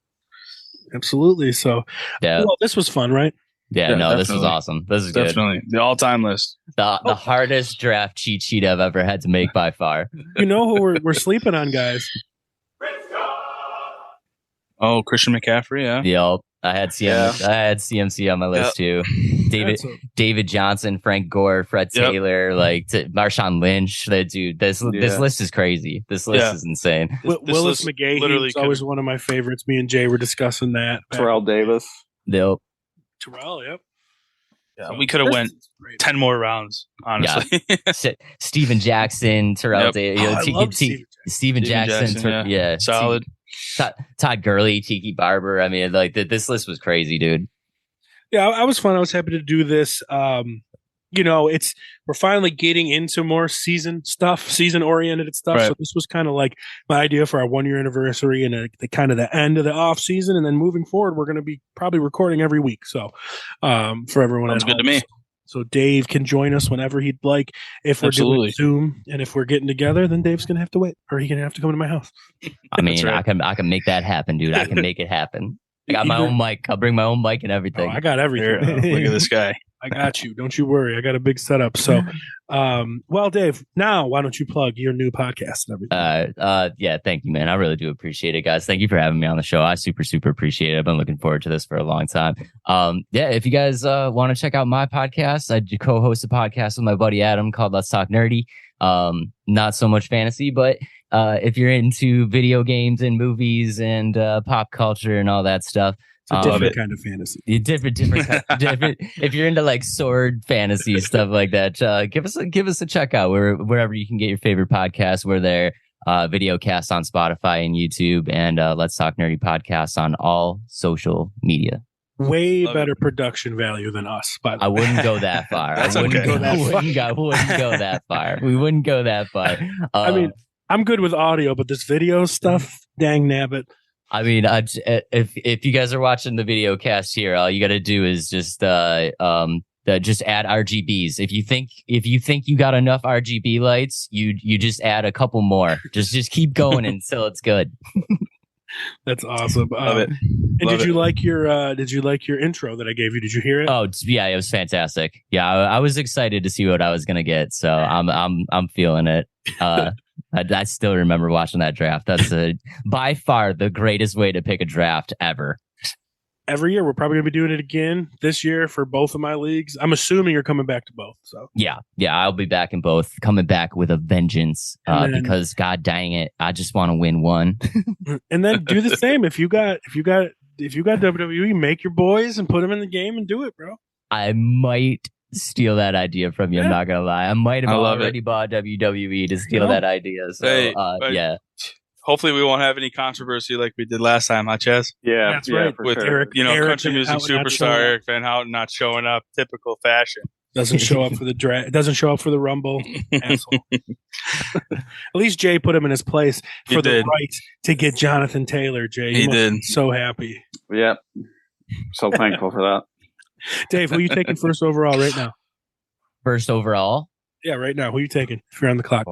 Speaker 6: Absolutely. So well, this was fun, right?
Speaker 8: Yeah, no, this was awesome. This is good.
Speaker 4: Definitely. The all-time list.
Speaker 8: The hardest draft cheat sheet I've ever had to make by far.
Speaker 6: You know who we're sleeping on, guys?
Speaker 4: Oh, Christian McCaffrey, yeah.
Speaker 8: Yep. I had CMC on my list too. David Johnson, Frank Gore, Fred Taylor, Marshawn Lynch. This list is crazy. This list is insane.
Speaker 6: Willis McGahee is always one of my favorites. Me and Jay were discussing that.
Speaker 1: Terrell Davis.
Speaker 8: Yep.
Speaker 6: Terrell, yep.
Speaker 4: Yeah, we could have went 10 more rounds, honestly.
Speaker 8: Yeah. Steven Jackson, Terrell Davis, Steven Jackson,
Speaker 4: solid.
Speaker 8: Todd Gurley, Tiki Barber. I mean, this list was crazy, dude.
Speaker 6: Yeah, I was fun. I was happy to do this. We're finally getting into more season oriented stuff.
Speaker 4: Right.
Speaker 6: So this was kind of like my idea for our 1-year anniversary and the kind of the end of the off season. And then moving forward, we're going to be probably recording every week. So for everyone,
Speaker 4: sounds good to me.
Speaker 6: So Dave can join us whenever he'd like. If we're doing Zoom and if we're getting together, then Dave's going to have to wait, or he's going to have to come to my house.
Speaker 8: I mean, right. I can make that happen, dude. I can make it happen. I got my own mic. I'll bring my own mic and everything.
Speaker 6: I got everything.
Speaker 4: Look at this guy.
Speaker 6: I got you. Don't you worry. I got a big setup. So, well, Dave, now why don't you plug your new podcast and everything?
Speaker 8: Yeah, thank you, man. I really do appreciate it, guys. Thank you for having me on the show. I super appreciate it. I've been looking forward to this for a long time. Yeah, if you guys want to check out my podcast, I co-host a podcast with my buddy Adam called Let's Talk Nerdy. Not so much fantasy, but if you're into video games and movies and pop culture and all that stuff,
Speaker 6: it's a different kind of fantasy.
Speaker 8: Different. If you're into like sword fantasy stuff like that, give us a check out wherever you can get your favorite podcasts. We're there. Video cast on Spotify and YouTube, and Let's Talk Nerdy podcast on all social media.
Speaker 6: Way better production value than us, by the way.
Speaker 8: I wouldn't go that far. I wouldn't go that far. We wouldn't go that far.
Speaker 6: I mean, I'm good with audio, but this video stuff, dang nabbit.
Speaker 8: I mean, if you guys are watching the video cast here, all you got to do is just add RGBs. If you think you got enough RGB lights, you just add a couple more. Just keep going until it's good.
Speaker 6: That's awesome.
Speaker 4: Love it.
Speaker 6: And did you like your intro that I gave you? Did you hear it?
Speaker 8: Oh yeah, it was fantastic. Yeah, I was excited to see what I was gonna get, so I'm feeling it. I still remember watching that draft. That's by far the greatest way to pick a draft ever.
Speaker 6: Every year, we're probably going to be doing it again this year for both of my leagues. I'm assuming you're coming back to both. So
Speaker 8: yeah, I'll be back in both, coming back with a vengeance. Because God dang it, I just want to win one.
Speaker 6: And then do the same if you got WWE, make your boys and put them in the game and do it, bro.
Speaker 8: I might steal that idea from you. Yeah. I'm not gonna lie. I might have already bought WWE to steal that idea. So yeah.
Speaker 4: Hopefully we won't have any controversy like we did last time, huh, Chaz?
Speaker 1: Yeah,
Speaker 6: that's right.
Speaker 4: With
Speaker 6: sure.
Speaker 4: Eric country music superstar Eric Van Houten not showing up, typical fashion.
Speaker 6: Doesn't show up for the draft. Doesn't show up for the Rumble. Asshole. At least Jay put him in his place for the right to get Jonathan Taylor. Jay,
Speaker 4: he did.
Speaker 6: So happy.
Speaker 1: Yep. So thankful for that.
Speaker 6: Dave, who are you taking first overall right now?
Speaker 8: First overall?
Speaker 6: Yeah, right now. Who are you taking if you're on the clock?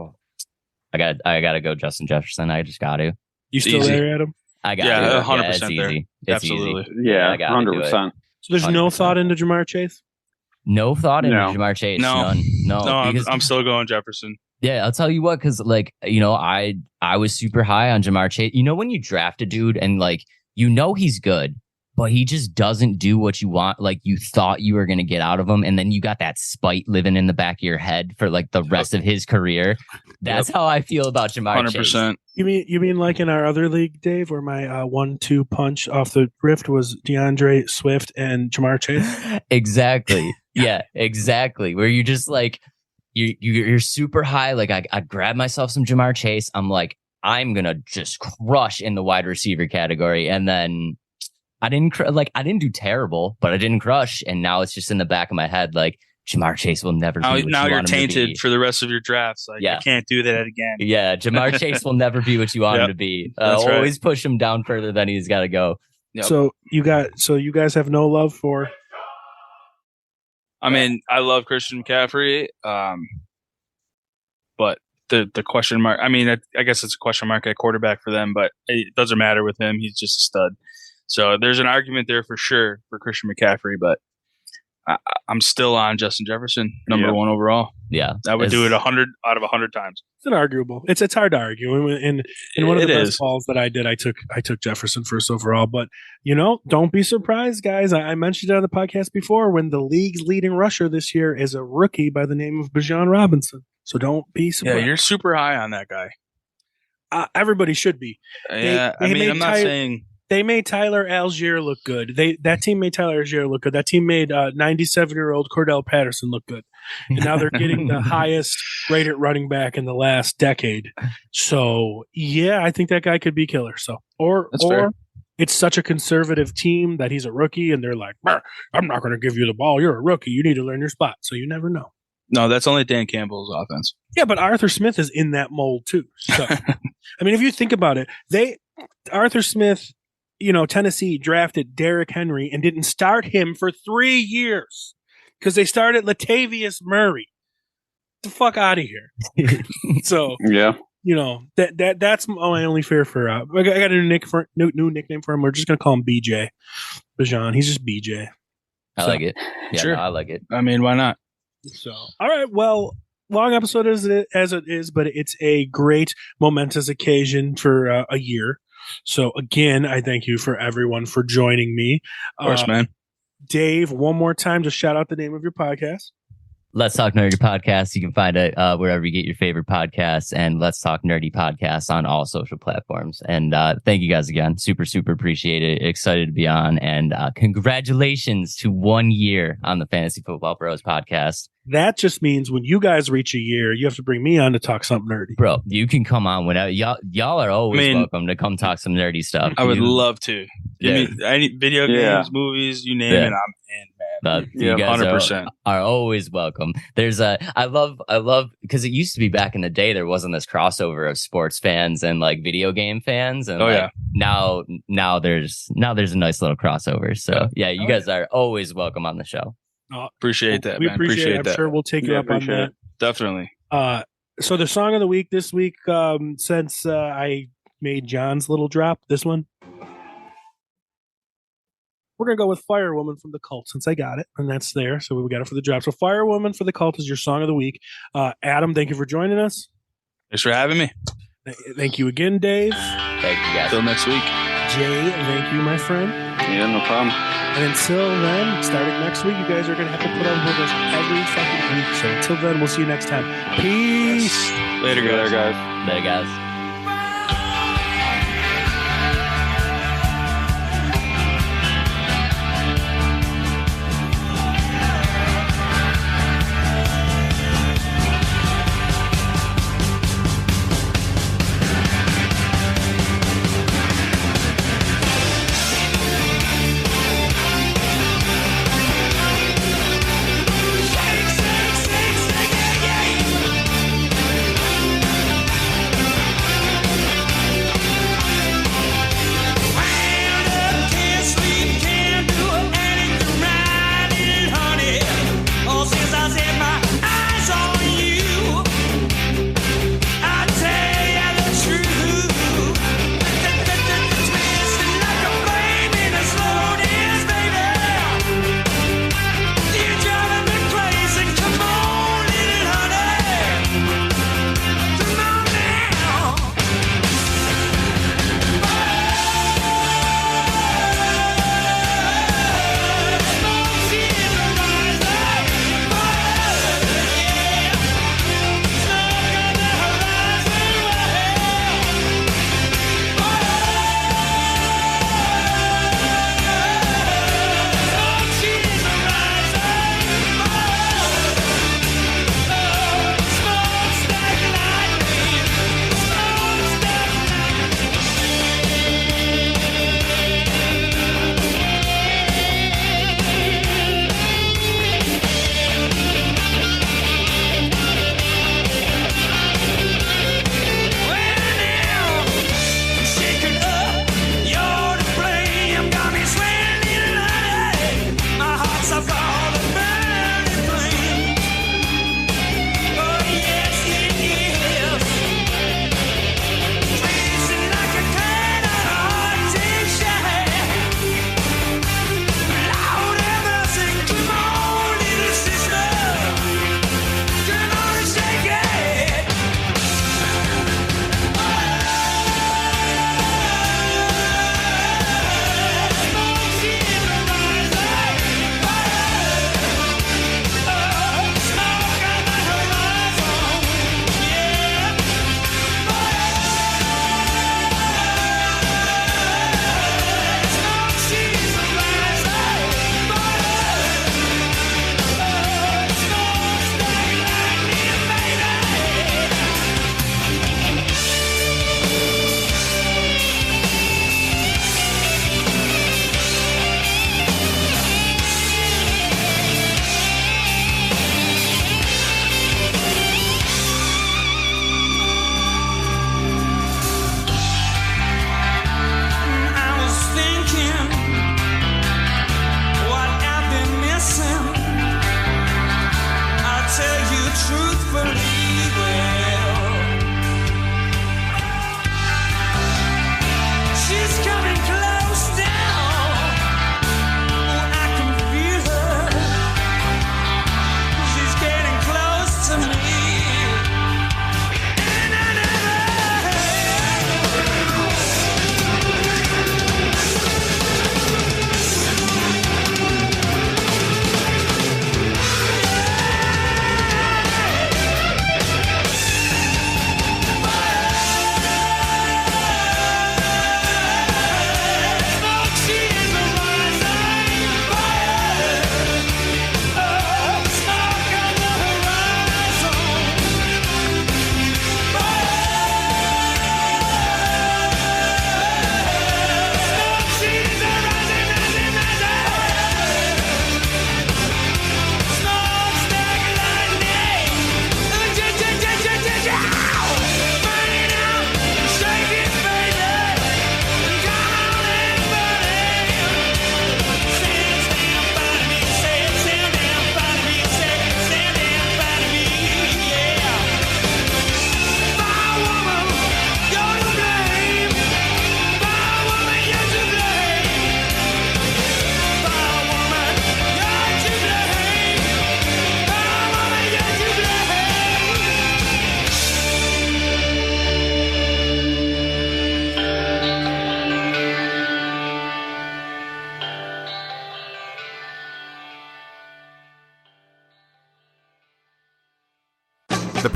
Speaker 8: I gotta go Justin Jefferson. I just got to.
Speaker 6: You still there, Adam?
Speaker 8: I got
Speaker 4: 100%
Speaker 8: it's
Speaker 4: there.
Speaker 8: Easy. It's
Speaker 4: Absolutely.
Speaker 8: easy.
Speaker 1: Yeah,
Speaker 8: 100%.
Speaker 6: So there's 100%. No thought into Jamar Chase?
Speaker 8: No thought into Jamar Chase.
Speaker 4: No.
Speaker 8: None. No,
Speaker 4: I'm still going Jefferson.
Speaker 8: Yeah, I'll tell you what, because I was super high on Jamar Chase. You know when you draft a dude and he's good, but he just doesn't do what you want, like you thought you were going to get out of him. And then you got that spite living in the back of your head for like the rest of his career. That's how I feel about Jamar 100%. Chase.
Speaker 6: You mean like in our other league, Dave, where my 1-2 punch off the rift was DeAndre Swift and Jamar Chase?
Speaker 8: Exactly. Yeah, exactly. Where you just like, you're super high. Like I grabbed myself some Jamar Chase. I'm like, I'm going to just crush in the wide receiver category. And then I didn't do terrible, but I didn't crush, and now it's just in the back of my head like Jamar Chase will never be what
Speaker 4: now
Speaker 8: you
Speaker 4: you're
Speaker 8: want him to
Speaker 4: tainted
Speaker 8: be.
Speaker 4: for the rest of your drafts. Like, I can't do that again.
Speaker 8: Yeah, Jamar Chase will never be what you want him to be. Always push him down further than he's got to go.
Speaker 4: Yep.
Speaker 6: So you guys have no love for.
Speaker 4: I mean, I love Christian McCaffrey, but the question mark. I mean, I guess it's a question mark at quarterback for them, but it doesn't matter with him. He's just a stud. So there's an argument there for sure for Christian McCaffrey, but I'm still on Justin Jefferson, number one overall.
Speaker 8: Yeah,
Speaker 4: I would do it 100 out of 100 times.
Speaker 6: It's unarguable. It's hard to argue. In one of the best balls that I did, I took Jefferson first overall. But don't be surprised, guys. I mentioned it on the podcast before when the league's leading rusher this year is a rookie by the name of Bijan Robinson. So don't be surprised.
Speaker 4: Yeah, you're super high on that guy.
Speaker 6: Everybody should be.
Speaker 4: I'm not saying.
Speaker 6: They made Tyler Algier look good. That team made Tyler Algier look good. That team made 97-year-old Cordell Patterson look good. And now they're getting the highest rated running back in the last decade. So, yeah, I think that guy could be killer. So, or it's such a conservative team that he's a rookie and they're like, I'm not going to give you the ball. You're a rookie. You need to learn your spot. So you never know.
Speaker 4: No, that's only Dan Campbell's offense.
Speaker 6: Yeah, but Arthur Smith is in that mold too. So, I mean, if you think about it, Arthur Smith, Tennessee drafted Derrick Henry and didn't start him for 3 years because they started Latavius Murray. Get the fuck out of here. So,
Speaker 1: yeah,
Speaker 6: that's my only fear for. I got a new nickname for him. We're just gonna call him BJ. Bijan. He's just BJ.
Speaker 8: I like it. Yeah,
Speaker 4: Sure.
Speaker 8: no, I like it.
Speaker 4: I mean, why not?
Speaker 6: So, all right. Well, long episode as it is, but it's a great momentous occasion for a year. So again, I thank you for everyone for joining me.
Speaker 4: Of course, man.
Speaker 6: Dave, one more time, just shout out the name of your podcast.
Speaker 8: Let's Talk Nerdy Podcast. You can find it wherever you get your favorite podcasts, and Let's Talk Nerdy Podcast on all social platforms. And thank you guys again. Super, super appreciate it. Excited to be on. And congratulations to 1 year on the Fantasy Football Bros podcast.
Speaker 6: That just means when you guys reach a year, you have to bring me on to talk something nerdy.
Speaker 8: Bro, you can come on whenever. Y'all are always welcome to come talk some nerdy stuff.
Speaker 4: I would love to. Give me any video games, movies, you name it, I'm in, man.
Speaker 8: You guys
Speaker 4: 100%.
Speaker 8: are always welcome. There's I love because it used to be back in the day there wasn't this crossover of sports fans and like video game fans, and now there's a nice little crossover. So you guys are always welcome on the show.
Speaker 4: Appreciate that.
Speaker 6: We
Speaker 4: man.
Speaker 6: appreciate that. I'm sure we'll take you up on that.
Speaker 4: Definitely.
Speaker 6: So the song of the week this week, since I made John's little drop, this one. We're going to go with Firewoman from The Cult since I got it, and that's there. So we got it for the drop. So Firewoman for The Cult is your song of the week. Adam, thank you for joining us.
Speaker 4: Thanks for having me.
Speaker 6: Thank you again, Dave.
Speaker 8: Thank you, guys.
Speaker 4: Till next week.
Speaker 6: Jay, thank you, my friend.
Speaker 1: Yeah, no problem.
Speaker 6: And until then, starting next week, you guys are going to have to put on with us every fucking week. So until then, we'll see you next time. Peace.
Speaker 4: Later, guys.
Speaker 8: Later, guys.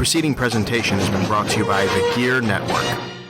Speaker 10: preceding presentation has been brought to you by the Gear Network.